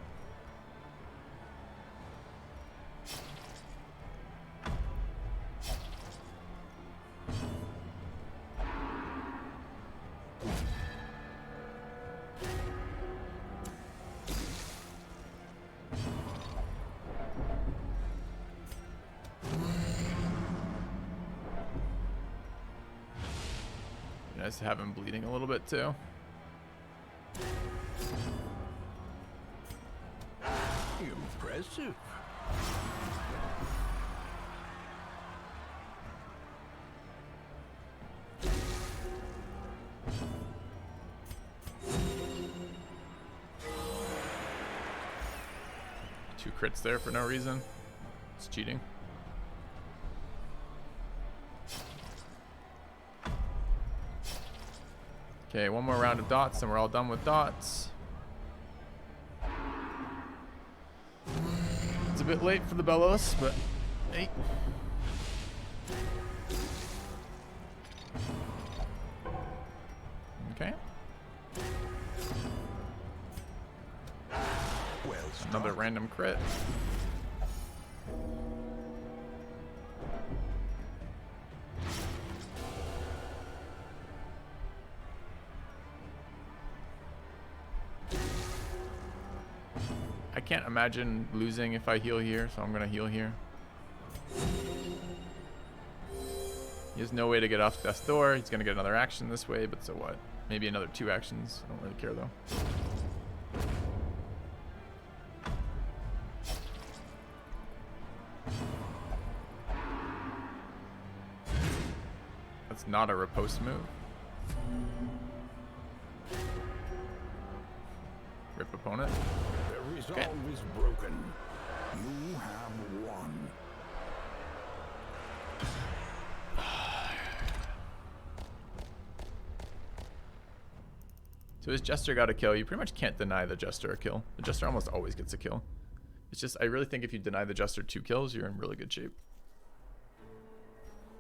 Nice to have him bleeding a little bit too. Impressive. Two crits there for no reason. It's cheating. Okay, one more round of dots and we're all done with dots. It's a bit late for the bellows, but hey. Okay. Well, Another random crit. I can't imagine losing if I heal here, so I'm gonna heal here. He has no way to get off death's door. He's gonna get another action this way, but so what? Maybe another 2 actions. I don't really care though. That's not a riposte move. Rip opponent. the resolve is broken. You have won. So his Jester got a kill. You pretty much can't deny the Jester a kill. The Jester almost always gets a kill. It's just, I really think if you deny the Jester 2 kills, you're in really good shape.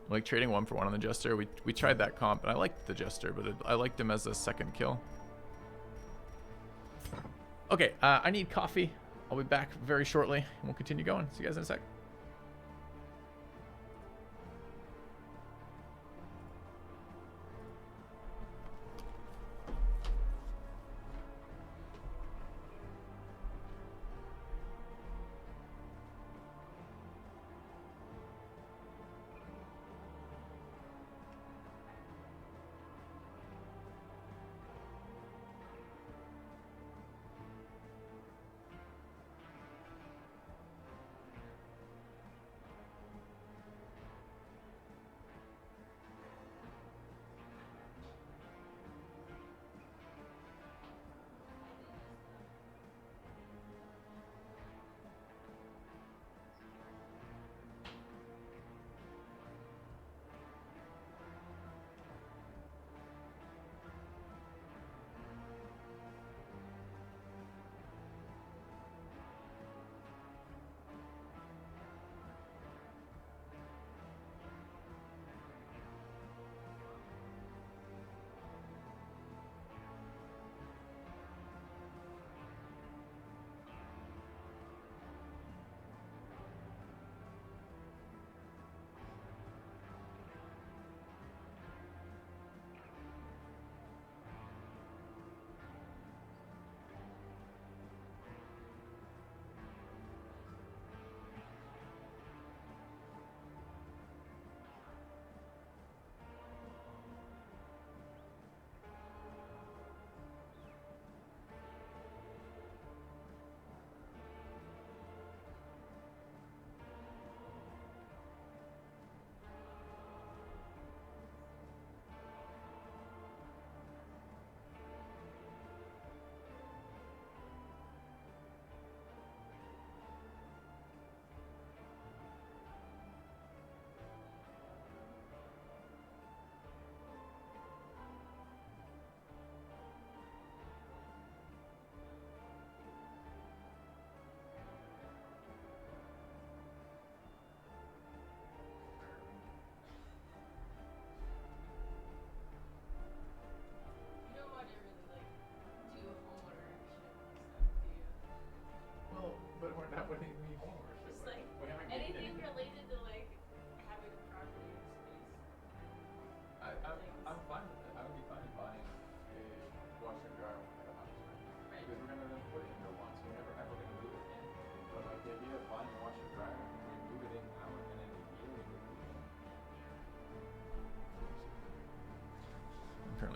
Like trading 1 for 1 on the Jester. We tried that comp, and I liked the Jester, but I liked him as a second kill. Okay, I need coffee. I'll be back very shortly, and we'll continue going. See you guys in a sec.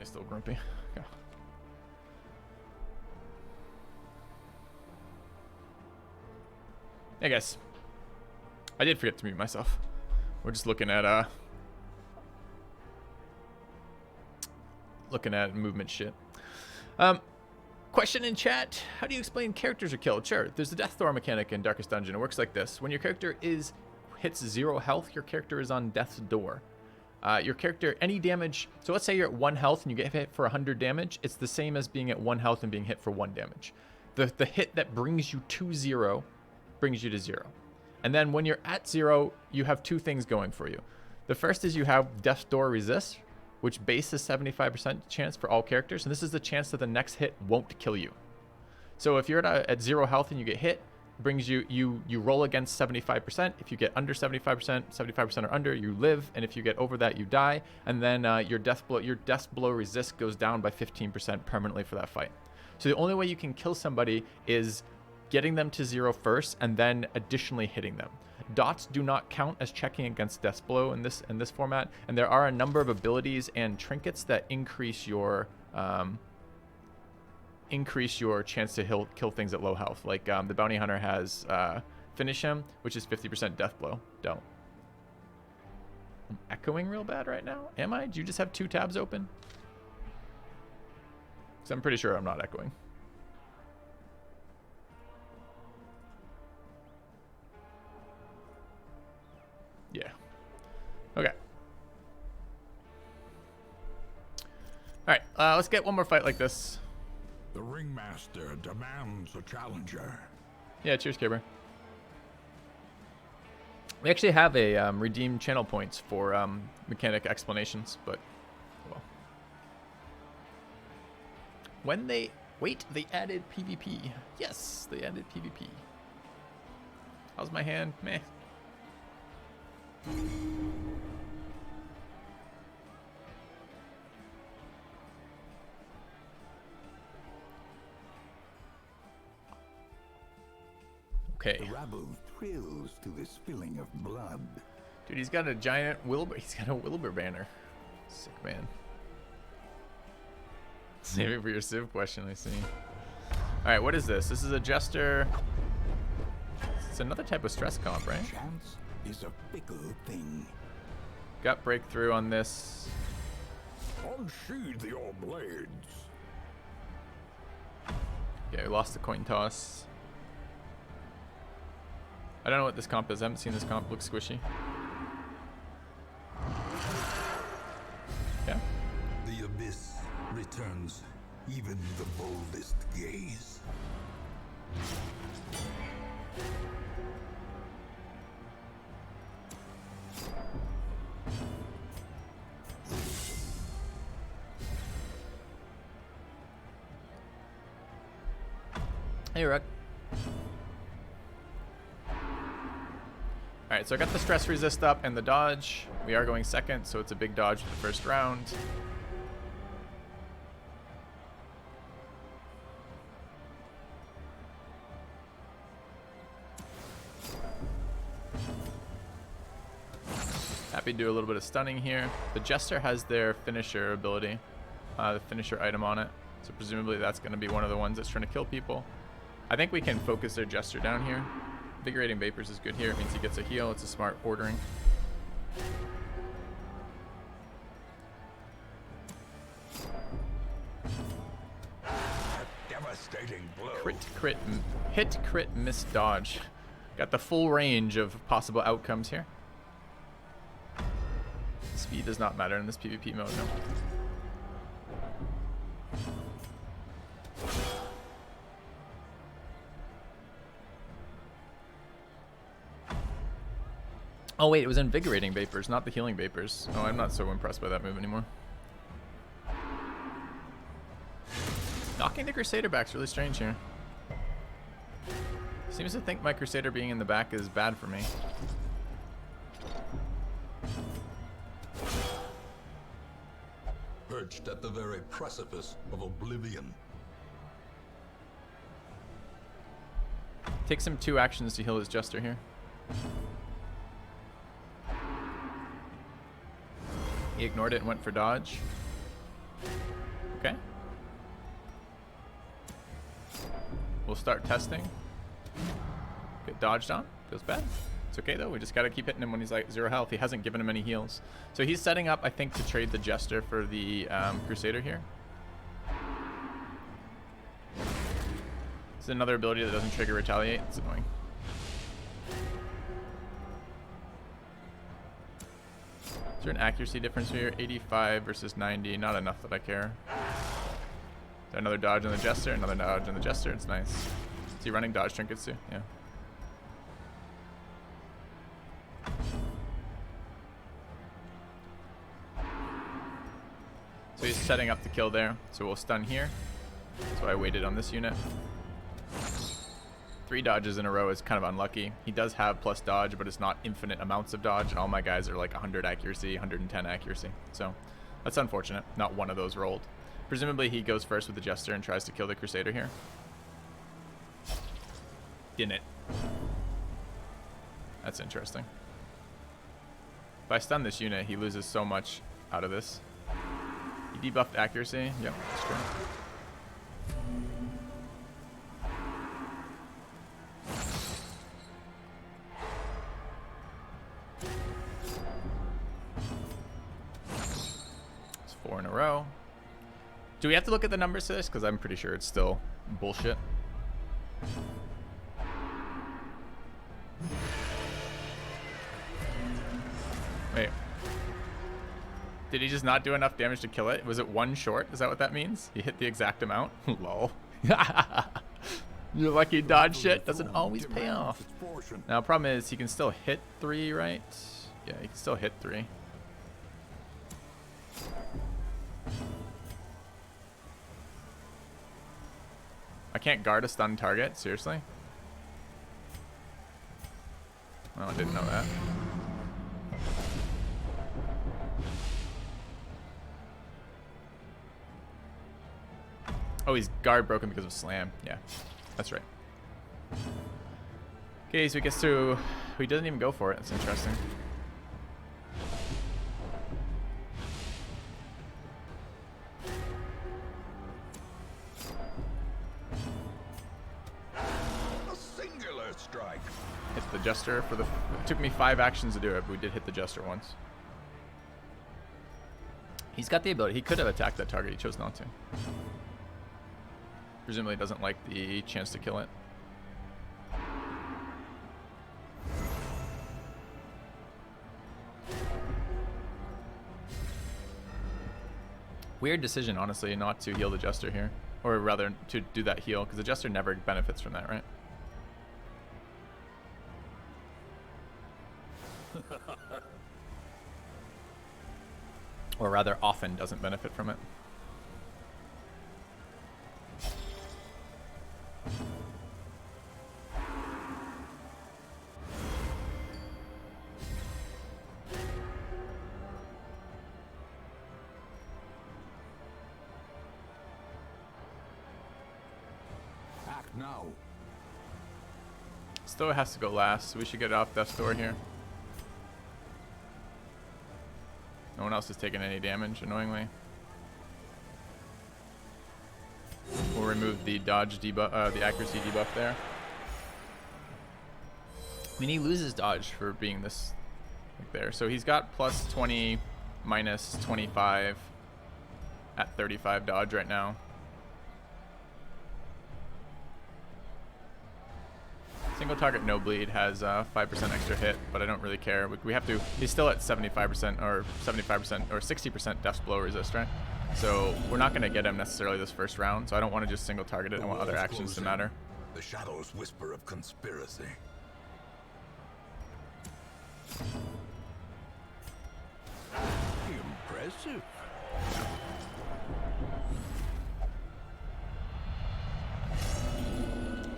definitely still grumpy. Okay. Hey guys, I did forget to mute myself. We're just looking at movement shit. Question in chat: how do you explain characters are killed? Sure, there's the death door mechanic in Darkest Dungeon. It works like this: when your character hits 0 health, your character is on death's door. Your character, any damage. So let's say you're at 1 health and you get hit for 100 damage. It's the same as being at 1 health and being hit for 1 damage. The hit that brings you to 0 brings you to 0. And then when you're at 0, you have 2 things going for you. The first is you have Death's Door Resist, which base is 75% chance for all characters. And this is the chance that the next hit won't kill you. So if you're at 0 health and you get hit, brings you roll against 75%. If you get under 75% or under, you live. And if you get over that, you die. And then your death blow resist goes down by 15% permanently for that fight. So the only way you can kill somebody is getting them to 0 first, and then additionally hitting them. Dots do not count as checking against Death's Blow in this format, and there are a number of abilities and trinkets that increase your chance to kill things at low health. Like the Bounty Hunter has Finish Him, which is 50% Death Blow. Don't. I'm echoing real bad right now. Am I? Do you just have 2 tabs open? Because I'm pretty sure I'm not echoing. Yeah. Okay. Alright, let's get one more fight like this. The ringmaster demands a challenger. Yeah, cheers, Caber. We actually have a redeemed channel points for mechanic explanations, but well. When they added PvP. Yes, they added PvP. How's my hand? Meh. Okay. The rabble thrills to the spilling of blood. Dude, he's got a giant Wilbur. He's got a Wilbur banner. Sick man. Save it for your Civ question, I see. All right, what is this? This is a Jester. It's another type of stress comp, right? Chance is a fickle thing. Got breakthrough on this. Unsheathe your blades. Yeah, we lost the coin toss. I don't know what this comp is. I haven't seen this comp. Looks squishy. Yeah. The abyss returns even the boldest gaze. Hey, Ruck. Alright, so I got the stress resist up and the dodge. We are going second, so it's a big dodge for the first round. Happy to do a little bit of stunning here. The Jester has their finisher ability, the finisher item on it. So presumably that's going to be one of the ones that's trying to kill people. I think we can focus their Jester down here. Invigorating Vapors is good here. It means he gets a heal. It's a smart ordering. Devastating blow. Hit, crit, miss, dodge. Got the full range of possible outcomes here. Speed does not matter in this PvP mode, no. Oh wait, it was Invigorating Vapors, not the Healing Vapors. Oh, I'm not so impressed by that move anymore. Knocking the Crusader back's really strange here. Seems to think my Crusader being in the back is bad for me. Perched at the very precipice of oblivion. Takes him 2 actions to heal his Jester here. He ignored it and went for dodge. Okay. We'll start testing. Get dodged on. Feels bad. It's okay though. We just gotta keep hitting him when he's like 0 health. He hasn't given him any heals. So he's setting up, I think, to trade the Jester for the Crusader here. It's another ability that doesn't trigger Retaliate. It's annoying. Is there an accuracy difference here? 85 versus 90. Not enough that I care. Is there another dodge on the Jester? Another dodge on the Jester. It's nice. Is he running dodge trinkets too? Yeah. So he's setting up the kill there. So we'll stun here. That's why I waited on this unit. 3 dodges in a row is kind of unlucky. He does have plus dodge, but it's not infinite amounts of dodge, and all my guys are like 100 accuracy, 110 accuracy. So that's unfortunate. Not one of those rolled. Presumably he goes first with the Jester and tries to kill the Crusader here. Didn't. That's interesting. If I stun this unit, he loses so much out of this. He debuffed accuracy. Yep, that's true. It's 4 in a row. Do we have to look at the numbers to this? Because I'm pretty sure it's still bullshit. Wait. Did he just not do enough damage to kill it? Was it 1 short? Is that what that means? He hit the exact amount? Lol. Your lucky dodge shit doesn't always pay off. Now, problem is he can still hit 3, right? Yeah, he can still hit 3. I can't guard a stunned target? Seriously? Oh, I didn't know that. Oh, he's guard broken because of slam. Yeah, that's right. Okay, so he gets to... He doesn't even go for it. That's interesting. A singular strike. Hit the Jester for the... It took me 5 actions to do it, but we did hit the Jester once. He's got the ability. He could have attacked that target. He chose not to. Presumably doesn't like the chance to kill it. Weird decision, honestly, not to heal the Jester here. Or rather, to do that heal, because the Jester never benefits from that, right? Or rather, often doesn't benefit from it. Act now. Stoa has to go last, so we should get off Death's Door here. No one else has taken any damage, annoyingly. We'll remove the dodge debuff, the accuracy debuff there. I mean, he loses dodge for being this like there. So he's got plus 20, minus 25 at 35 dodge right now. Single target no bleed has 5% extra hit, but I don't really care. We have to. He's still at 75% or 75% or 60% death's blow resist, right? So we're not going to get him necessarily this first round. So I don't want to just single target it. I want other actions to matter. The shadows whisper of conspiracy. Impressive.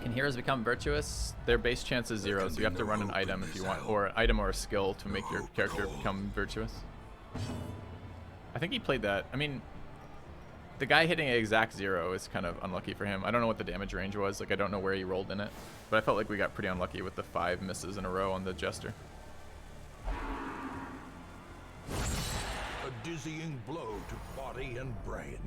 Can heroes become virtuous? Their base chance is 0, so you have to run an item if you want, or an item or a skill to make your character become virtuous. I think he played that. I mean, the guy hitting an exact 0 is kind of unlucky for him. I don't know what the damage range was. Like, I don't know where he rolled in it, but I felt like we got pretty unlucky with the 5 misses in a row on the Jester. A dizzying blow to body and brain.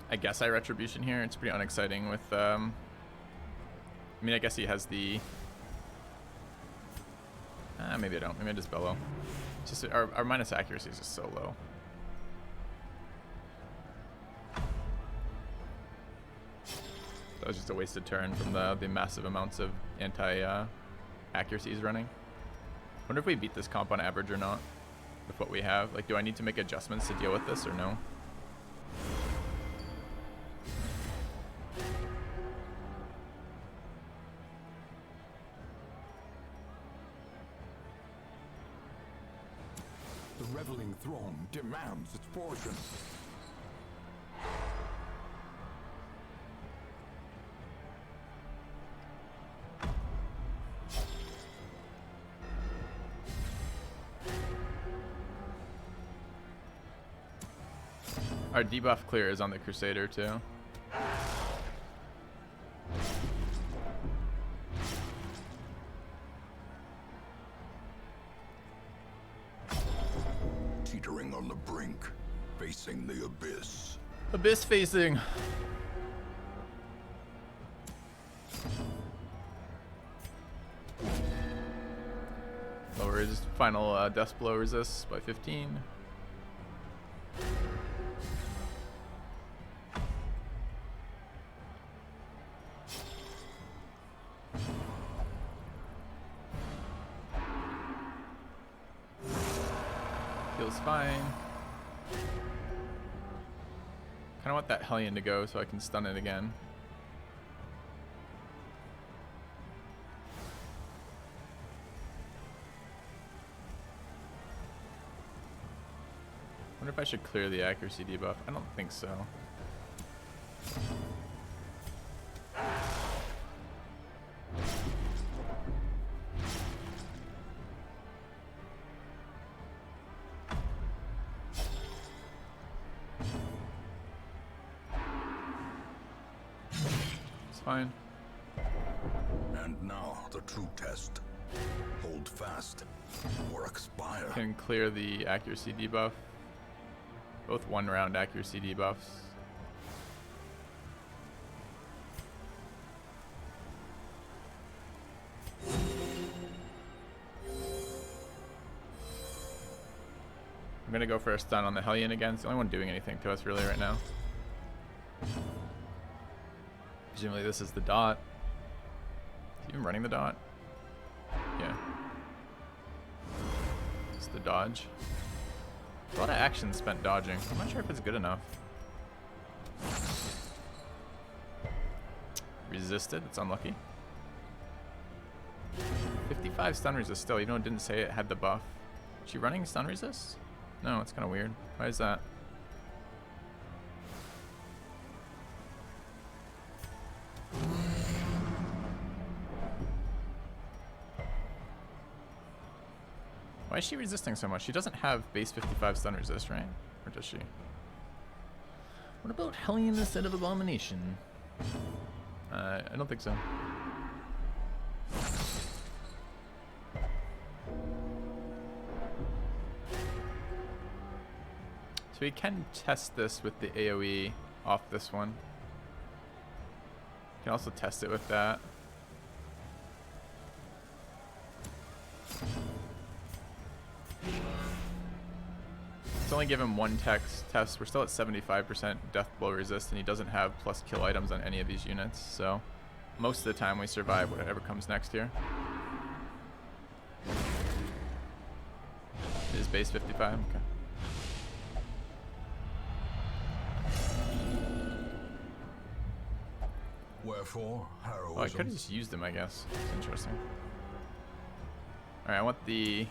I guess I Retribution here. It's pretty unexciting with, I mean, I guess he has the... maybe I don't. Maybe I just Bellow. It's just our minus accuracy is just so low. That was just a wasted turn from the massive amounts of anti-accuracies running. Wonder if we beat this comp on average or not with what we have. Like, do I need to make adjustments to deal with this or no? The reveling throng demands its portion. Our debuff clear is on the Crusader too. Teetering on the brink, facing the abyss. Abyss facing. Lower his final death blow resists by 15. Feels fine. Kinda want that Hellion to go so I can stun it again. Wonder if I should clear the accuracy debuff. I don't think so. It's fine. And now the true test. Hold fast or expire. Can clear the accuracy debuff. Both 1-round accuracy debuffs. I'm gonna go for a stun on the Hellion again. It's the only one doing anything to us really right now. Presumably this is the dot. Is he even running the dot? Yeah. It's the dodge. A lot of action spent dodging. I'm not sure if it's good enough. Resisted. It's unlucky. 55 stun resist still, even though it didn't say it had the buff. Is she running stun resist? No, it's kind of weird. Why is that? Why is she resisting so much? She doesn't have base 55 stun resist, right? Or does she? What about Hellion instead of Abomination? I don't think so. So we can test this with the AoE off this one. We can also test it with that. It's only given one test. We're still at 75% death blow resist, and he doesn't have plus kill items on any of these units, so most of the time we survive whatever comes next here. It is base 55, okay. Wherefore, heroism. Oh, I could have just used him, I guess. It's interesting. Alright, I want the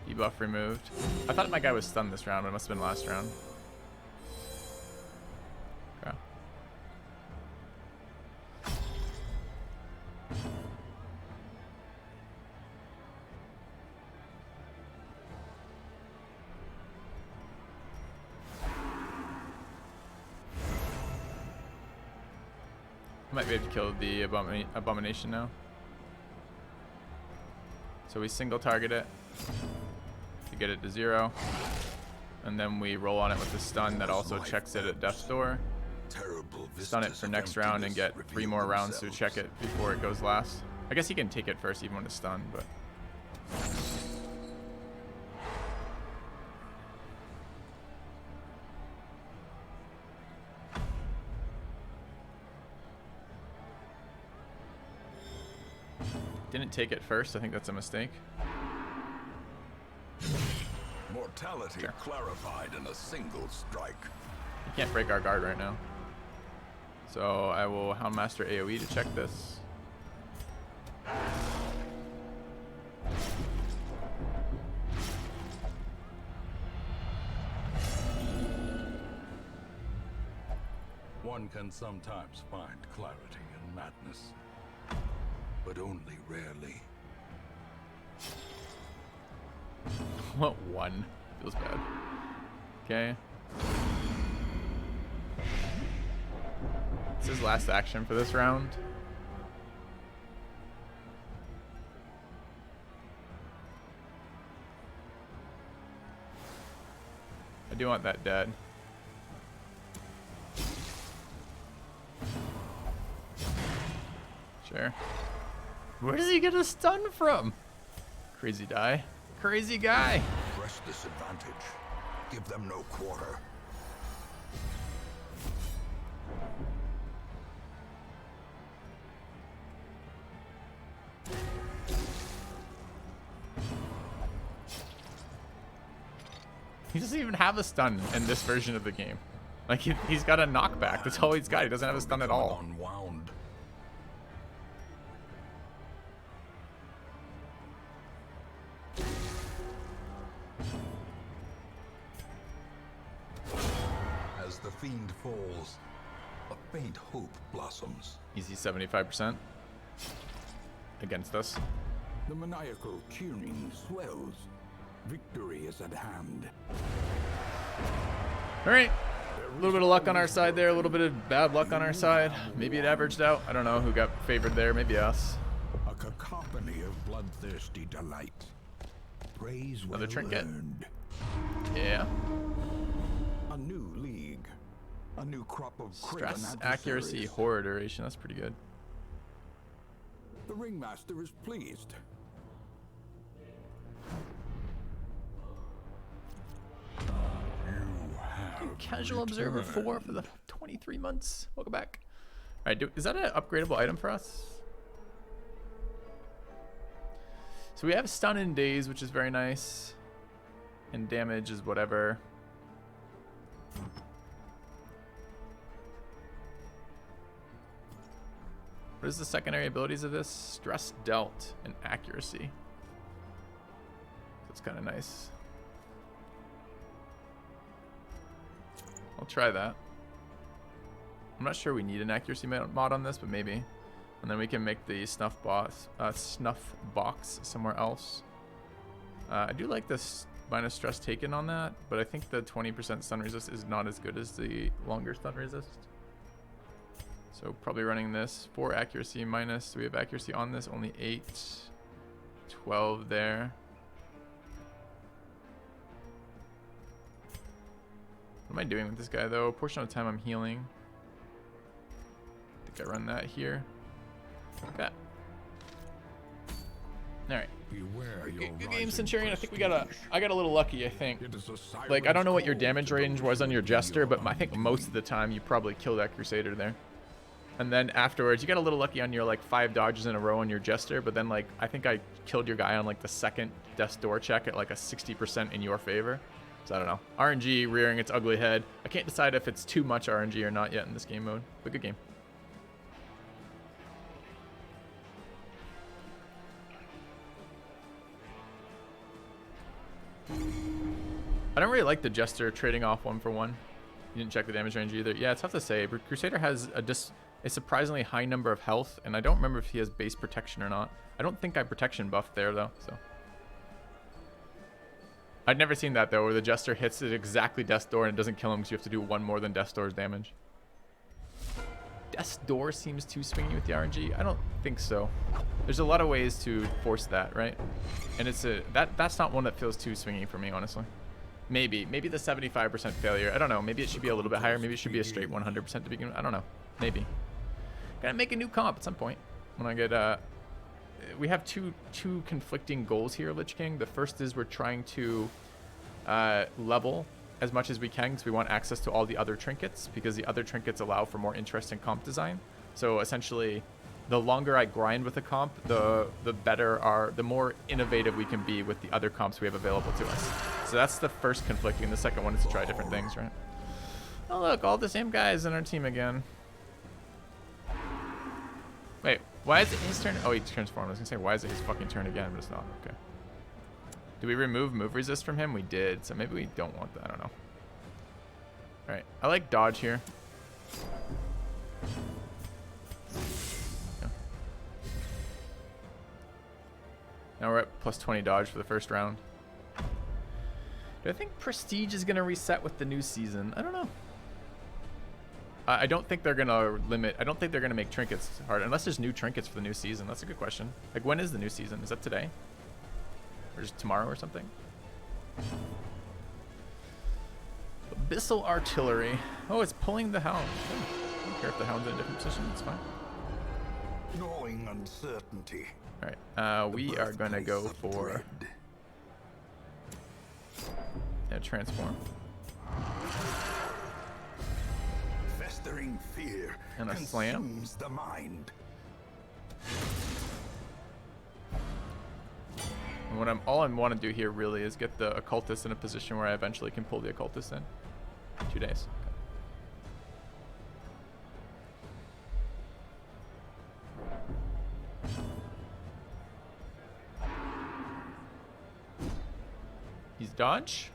debuff removed. I thought my guy was stunned this round, but it must have been last round. Okay. Might be able to kill the abomination now. So we single target it to get it to 0. And then we roll on it with the stun that also checks it at death's door. Stun it for next round and get 3 more rounds to check it before it goes last. I guess he can take it first even when it's stunned, but... Didn't take it first. I think that's a mistake. Mortality Sure. clarified in a single strike. He can't break our guard right now. So I will Houndmaster AoE to check this. One can sometimes find clarity in madness, but only rarely. What one? Feels bad. Okay. This is last action for this round. I do want that dead. Sure. Where does he get a stun from? Crazy die. Crazy guy. Press this advantage. Give them no quarter. He doesn't even have a stun in this version of the game. Like, he's got a knockback. That's all he's got. He doesn't have a stun at all. Unwound. As the fiend falls, a faint hope blossoms. Easy 75% against us. The maniacal tuning swells. Victory is at hand. All right. A little bit of luck on our side there. A little bit of bad luck on our side. Maybe it averaged out. I don't know who got favored there. Maybe us. A cacophony of bloodthirsty delight. Praise Another well trinket. earned. Yeah. A new league. A new crop of craven Stress, accuracy, adversaries. horror duration. That's pretty good. The ringmaster is pleased. You have Casual Observer 4 for the 23 months. Welcome back. All right, is that an upgradable item for us? So we have stun and daze, which is very nice. And damage is whatever. What is the secondary abilities of this? Stress dealt and accuracy. That's kind of nice. I'll try that. I'm not sure we need an accuracy mod on this, but maybe. And then we can make the snuff box somewhere else. I do like this minus stress taken on that, but I think the 20% stun resist is not as good as the longer stun resist. So probably running this 4 accuracy minus. So we have accuracy on this, only 8, 12 there. What am I doing with this guy though? Portion of the time I'm healing. I think I run that here. Okay. All right. Good game, Centurion. I think I got a little lucky, I think. Like, I don't know what your damage range was on your Jester, but I think most of the time you probably killed that Crusader there. And then afterwards, you got a little lucky on your, like, 5 dodges in a row on your Jester, but then, like, I think I killed your guy on, like, the second Death's Door check at, like, a 60% in your favor. So I don't know. RNG rearing its ugly head. I can't decide if it's too much RNG or not yet in this game mode, but good game. I don't really like the Jester trading off 1 for 1. You didn't check the damage range either. Yeah, it's tough to say. But Crusader has a surprisingly high number of health, and I don't remember if he has base protection or not. I don't think I protection buffed there though, so. I'd never seen that though, where the Jester hits it exactly Death's Door and it doesn't kill him because you have to do 1 more than Death's Door's damage. Death's Door seems too swingy with the RNG. I don't think so. There's a lot of ways to force that, right? And it's that's not one that feels too swingy for me, honestly. Maybe the 75% failure. I don't know. Maybe it should be a little bit higher. Maybe it should be a straight 100% to begin with. I don't know. Maybe. Gotta make a new comp at some point. When I get we have two conflicting goals here, Lich King. The first is we're trying to level as much as we can because we want access to all the other trinkets, because the other trinkets allow for more interesting comp design. So essentially, the longer I grind with a comp, the better the more innovative we can be with the other comps we have available to us. So that's the first conflicting. The second one is to try different things, right? Oh look, all the same guys in our team again. Wait, why is it his turn? Oh, he transformed. I was gonna say, why is it his fucking turn again? But it's not. Okay. Did we remove move resist from him? We did. So maybe we don't want that. I don't know. All right. I like dodge here. Yeah. Now we're at plus 20 dodge for the first round. Do I think prestige is gonna reset with the new season? I don't know. I don't think they're gonna limit. I don't think they're gonna make trinkets hard unless there's new trinkets for the new season. That's a good question. Like, when is the new season? Is that today? Or just tomorrow or something? Abyssal artillery. Oh, it's pulling the hound. I don't care if the hound's in a different position. It's fine. Gnawing uncertainty. All right. We are gonna go for transform. Festering fear And a slam. consumes the mind. And all I want to do here really is get the occultist in a position where I eventually can pull the occultist in. 2 days. Okay. He's dodge.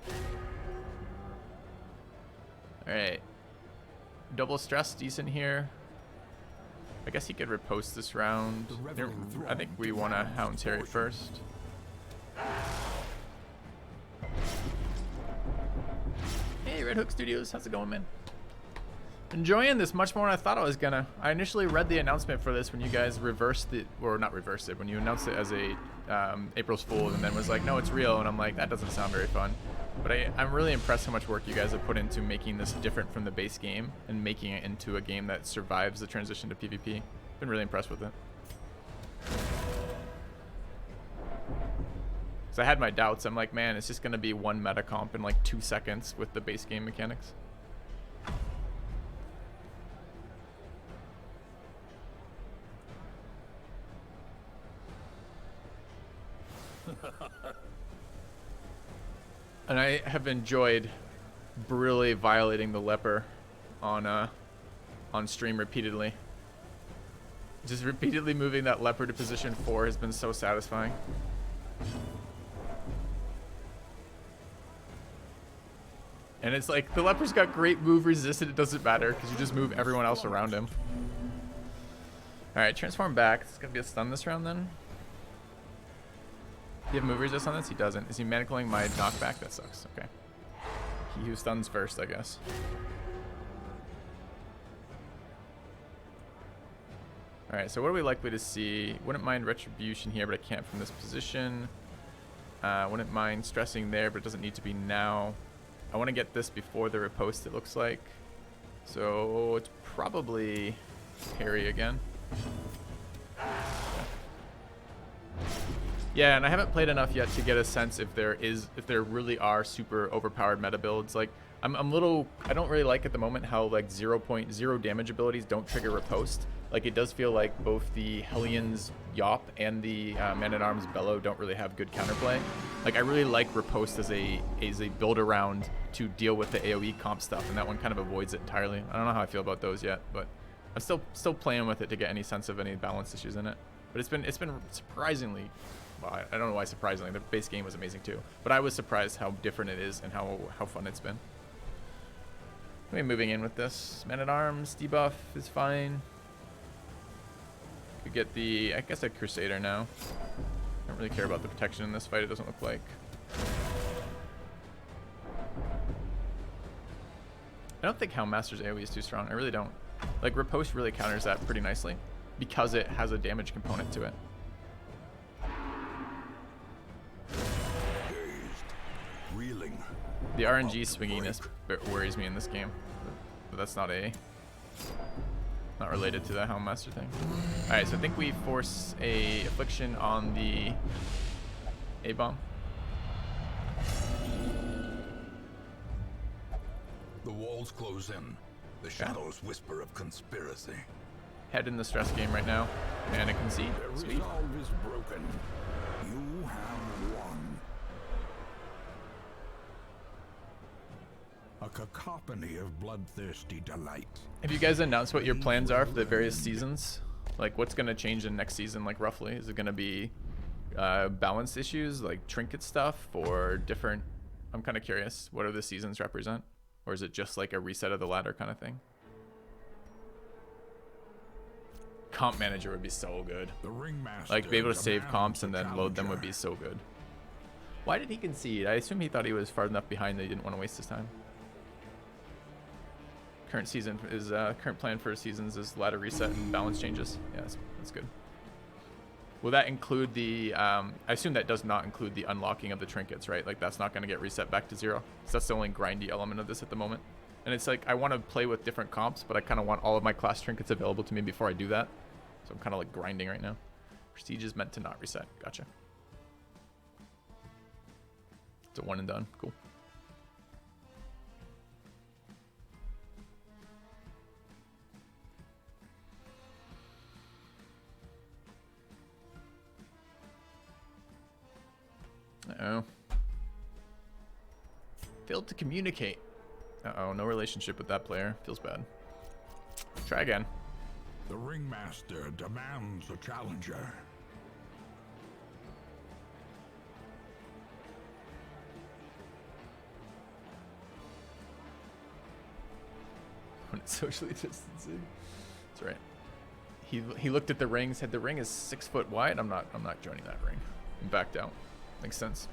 All right. Double stress, decent here. I guess he could riposte this round. I think we want to Hound Terry first. Hey, Red Hook Studios, how's it going, man? Enjoying this much more than I thought I was gonna. I initially read the announcement for this when you guys reversed it, or not reversed it, when you announced it as a April's Fool, and then was like, no, it's real, and I'm like, that doesn't sound very fun. But I'm really impressed how much work you guys have put into making this different from the base game and making it into a game that survives the transition to PvP. Been really impressed with it. So I had my doubts. I'm like, man, it's just gonna be one meta comp in like 2 seconds with the base game mechanics. And I have enjoyed brutally violating the leper on stream repeatedly. Just repeatedly moving that leper to position 4 has been so satisfying. And it's like, the leper's got great move resisted, it doesn't matter, because you just move everyone else around him. Alright, transform back. It's gonna be a stun this round then. Do you have move resist on this? He doesn't. Is he manacling my knockback? That sucks. Okay. He who stuns first, I guess. Alright, so what are we likely to see? Wouldn't mind retribution here, but I can't from this position. Wouldn't mind stressing there, but it doesn't need to be now. I want to get this before the riposte, it looks like. So it's probably parry again. Yeah, and I haven't played enough yet to get a sense if there really are super overpowered meta builds. Like, I don't really like at the moment how like 0.0 damage abilities don't trigger riposte. Like, it does feel like both the Hellions Yop and the Man-at-Arms Bellow don't really have good counterplay. Like, I really like riposte as a build around to deal with the AoE comp stuff, and that one kind of avoids it entirely. I don't know how I feel about those yet, but I'm still playing with it to get any sense of any balance issues in it. But it's been surprisingly, well, I don't know why surprisingly. The base game was amazing too, but I was surprised how different it is and how fun it's been. Maybe moving in with this Man-at-Arms debuff is fine. Could get the, I guess, a Crusader now. I don't really care about the protection in this fight, it doesn't look like. I don't think Houndmaster's AoE is too strong. I really don't. Like, riposte really counters that pretty nicely because it has a damage component to it. Reeling. The RNG swinginess worries me in this game, but that's not related to the Helm Master thing. All right, so I think we force a affliction on the A-bomb. The walls close in. The shadows whisper of conspiracy. Head in the stress game right now, and a concede. The Sweet. resolve is broken. You have won. A cacophony of bloodthirsty delight. Have you guys announced what your plans are for the various seasons? Like, what's going to change in next season, like, roughly? Is it going to be balance issues, like trinket stuff, or different? I'm kind of curious. What do the seasons represent? Or is it just like a reset of the ladder kind of thing? Comp manager would be so good. The ringmaster Like, be able to save demands comps and a then load them challenger. would be so good. Why did he concede? I assume he thought he was far enough behind that he didn't want to waste his time. Current season is current plan for seasons is ladder reset and balance changes. Yeah, that's good. Will that include the? I assume that does not include the unlocking of the trinkets, right? Like, that's not going to get reset back to 0. So that's the only grindy element of this at the moment. And it's like, I want to play with different comps, but I kind of want all of my class trinkets available to me before I do that. So I'm kind of like grinding right now. Prestige is meant to not reset. Gotcha. It's a one and done. Cool. Uh-oh. Failed to communicate. Uh-oh, no relationship with that player. Feels bad. Try again. The ringmaster demands a challenger. When it's socially distancing. That's right. He looked at the ring, said the ring is 6 foot wide. I'm not joining that ring. And backed out. Makes sense.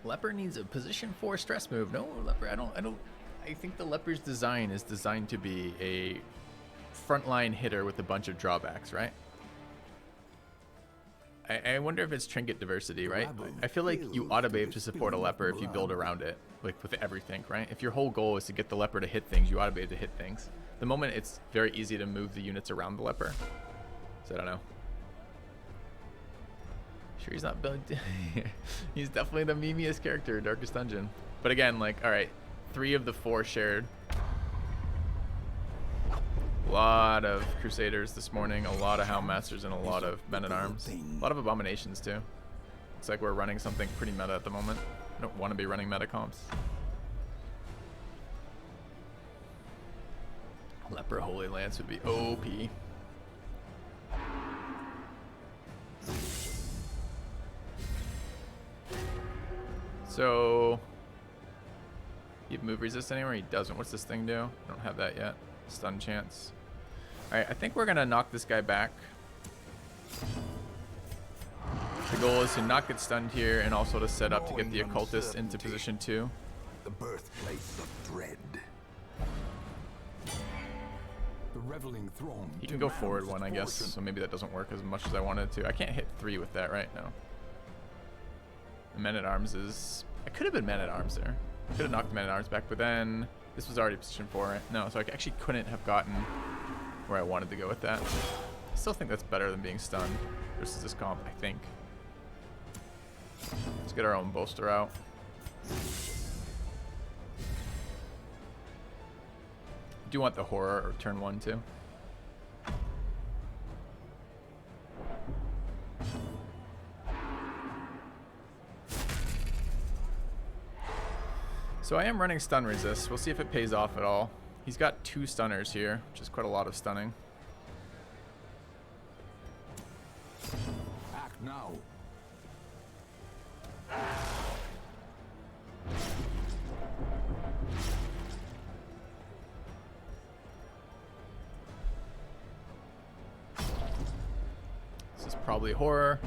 Leper needs a position 4 stress move. No, Leper, I think the Leper's design is designed to be a frontline hitter with a bunch of drawbacks, right? I wonder if it's trinket diversity, right? I feel like you ought to be able to support a Leper if you build around it, like with everything, right? If your whole goal is to get the Leper to hit things, you ought to be able to hit things. The moment it's very easy to move the units around the Leper. So I don't know. Sure, he's not built. He's definitely the memeiest character, Darkest Dungeon. But again, like, all right, 3 of the 4 shared. A lot of Crusaders this morning, a lot of Helm Masters, and a lot of Men-at-Arms. A lot of Abominations, too. Looks like we're running something pretty meta at the moment. I don't want to be running meta comps. Leper Holy Lance would be OP. So, you have move resist anywhere? He doesn't. What's this thing do? I don't have that yet. Stun chance. Alright, I think we're going to knock this guy back. The goal is to not get stunned here and also to set up to get the occultist into position 2. The birthplace of dread. The reveling throne. He can go forward 1, I guess, so maybe that doesn't work as much as I wanted to. I can't hit 3 with that right now. Men-at-Arms is... I could have been Men-at-Arms there. I could have knocked Men-at-Arms back, but then... This was already position 4, right? No, so I actually couldn't have gotten where I wanted to go with that. I still think that's better than being stunned versus this comp, I think. Let's get our own bolster out. I do want the horror or turn 1 too. So I am running stun resist. We'll see if it pays off at all. He's got 2 stunners here, which is quite a lot of stunning. now. This is probably horror.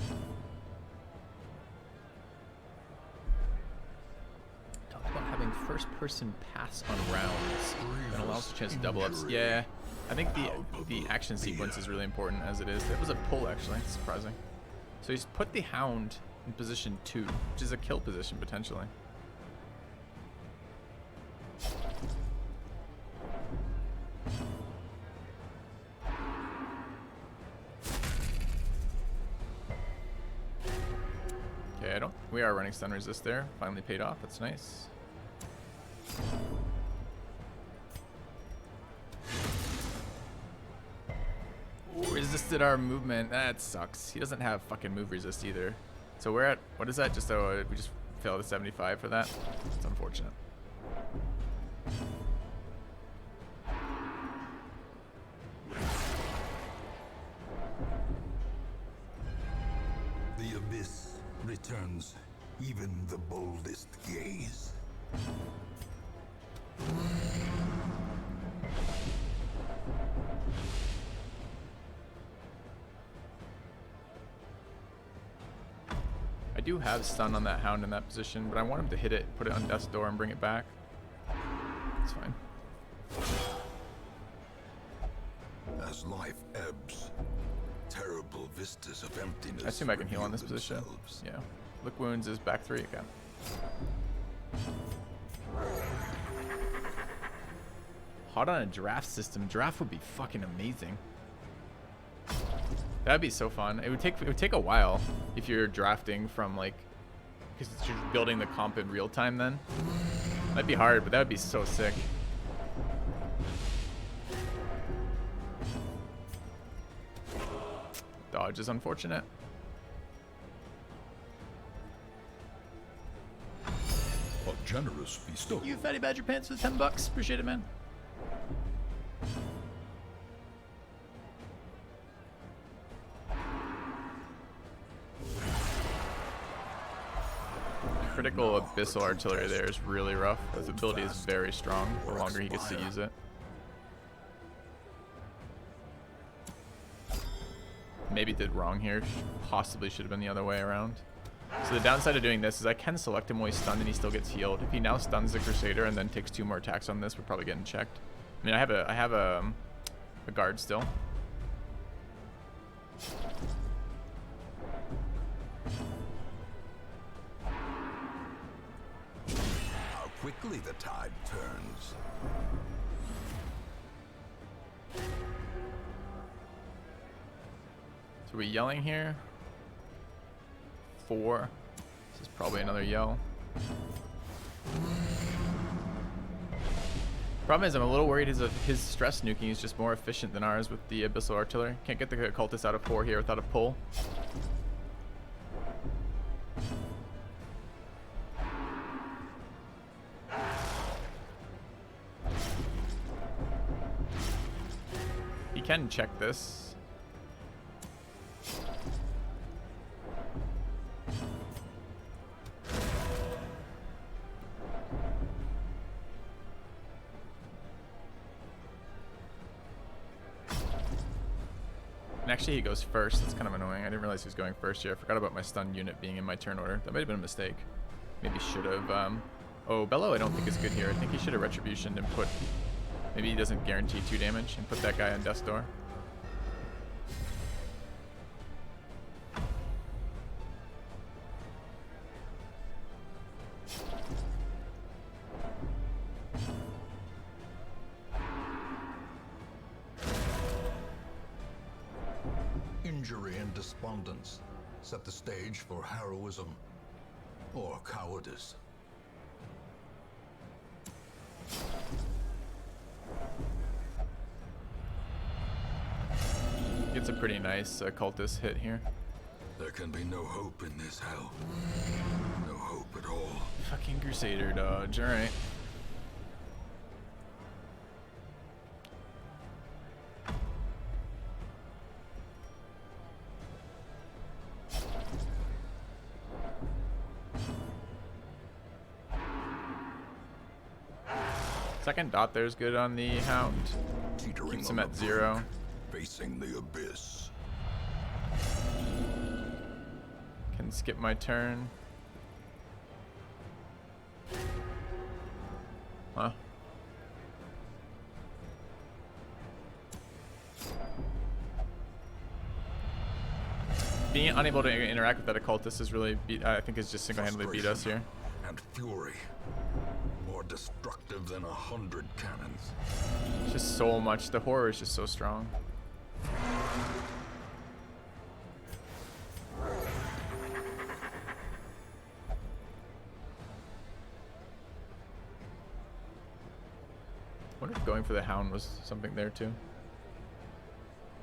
Talked about having first-person pass on rounds and allows a chance to double ups. Yeah, I think the action sequence is really important as it is. That was a pull actually, surprising. So he's put the Hound in position 2, which is a kill position potentially. Okay, we are running stun resist there. Finally paid off. That's nice. Resisted our movement. That sucks. He doesn't have fucking move resist either. So we're at, what is that? Just we just failed a 75 for that. It's unfortunate. The abyss returns even the boldest gaze. I do have stun on that Hound in that position, but I want him to hit it, put it on death's door, and bring it back. It's fine. As life ebbs, terrible vistas of emptiness. I assume I can heal on this reveal position. themselves. Yeah. Lick wounds is back 3 again. Hot on a draft system. Draft would be fucking amazing. That'd be so fun. It would take a while if you're drafting from like, because you're building the comp in real time. Then that'd be hard, but that would be so sick. Dodge is unfortunate. A generous bestowal. You Fatty Badger Pants with 10 bucks. Appreciate it, man. Critical Abyssal Artillery there is really rough. His ability is very strong the longer he gets to use it. Maybe did wrong here. Possibly should have been the other way around. So the downside of doing this is I can select him while he's stunned and he still gets healed. If he now stuns the Crusader and then takes 2 more attacks on this, we're probably getting checked. I mean, I have a guard still. How quickly the tide turns. So we're yelling here. 4. This is probably another yell. Problem is, I'm a little worried his stress nuking is just more efficient than ours with the Abyssal Artillery. Can't get the cultist out of 4 here without a pull. He can check this. And actually he goes first. That's kind of annoying. I didn't realize he was going first here. I forgot about my stun unit being in my turn order. That might have been a mistake. Maybe should have. Oh, Bello I don't think is good here. I think he should have Retributioned and put... Maybe he doesn't guarantee 2 damage and put that guy on death's door. Injury and despondence set the stage for heroism or cowardice. Gets a pretty nice cultist hit here. There can be no hope in this hell. No hope at all. Fucking Crusader dodge. Alright. Second dot there is good on the Hound. Teetering Keeps on him the at 0. brink, facing the abyss. Can skip my turn. Huh? Being unable to interact with that occultist is really, I think, is just single-handedly beat us here. And fury, more destructive than 100 cannons. It's just so much. The horror is just so strong. I wonder if going for the Hound was something there too.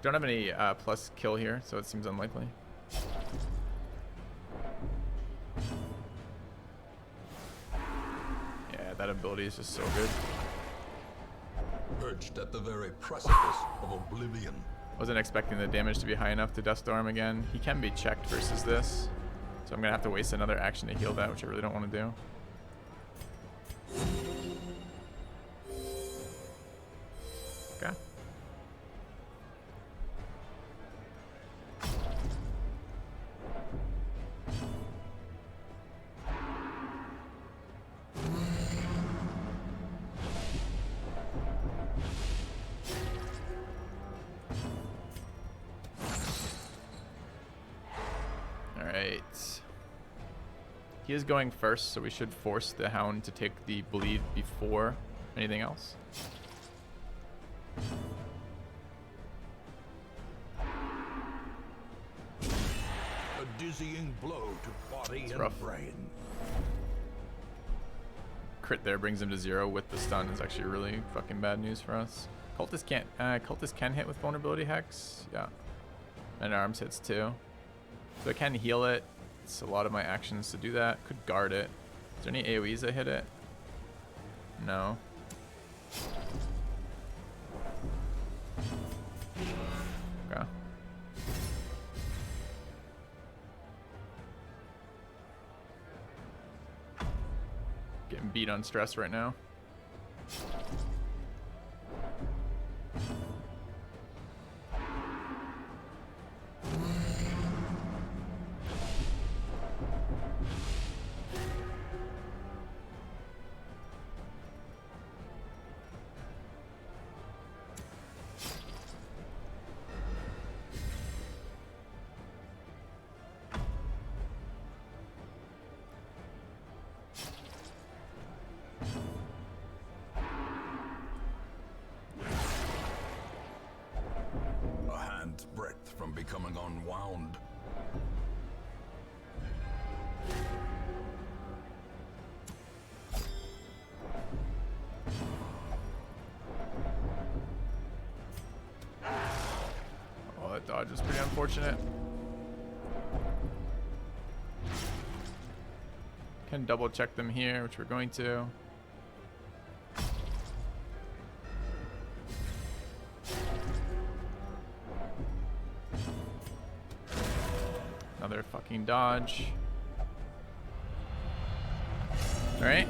Don't have any plus kill here, so it seems unlikely. Yeah, that ability is just so good. Perched at the very precipice of oblivion. Wasn't expecting the damage to be high enough to Death Storm again. He can be checked versus this, so I'm gonna have to waste another action to heal that, which I really don't want to do. Okay. Alright. He is going first, so we should force the Hound to take the bleed before anything else. A dizzying blow to body and rough. brain. Crit there brings him to 0 with the stun is actually really fucking bad news for us. Cultist can't. Cultist can hit with vulnerability hex. Yeah, and arms hits too. So I can heal it. It's a lot of my actions to do that. Could guard it. Is there any AoEs that hit it? No. Okay. Getting beat on stress right now. A hand's breadth from becoming unwound. Oh, that dodge was pretty unfortunate. Can double check them here, which we're going to. Another fucking dodge. Alright.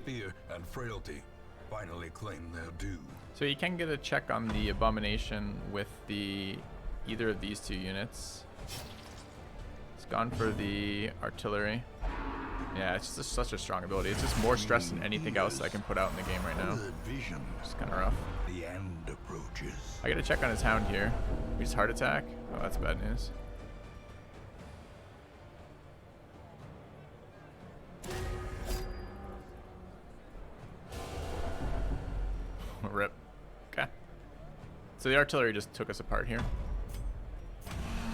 Fear and frailty finally claim their due. So you can get a check on the Abomination with either of these two units. It's gone for the artillery. Yeah, it's just such a strong ability. It's just more stress than anything else I can put out in the game right now. Vision. It's kind of rough. The end approaches. I get a check on his Hound here. We just heart attack. Oh, that's bad news. Rip. Okay. So the artillery just took us apart here.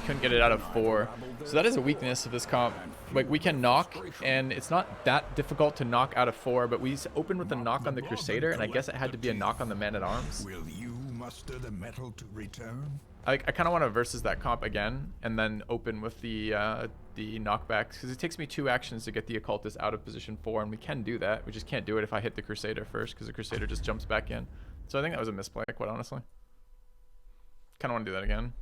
Couldn't get it out of 4. So that is a weakness of this comp. Like, we can knock, and it's not that difficult to knock out of 4, but we opened with a knock on the Crusader, and I guess it had to be a knock on the Man-at-Arms. Will you muster the metal to return? I kind of want to versus that comp again, and then open with the knockbacks, because it takes me 2 actions to get the Occultist out of position 4, and we can do that. We just can't do it if I hit the Crusader first, because the Crusader just jumps back in. So I think that was a misplay, quite honestly. Kind of want to do that again.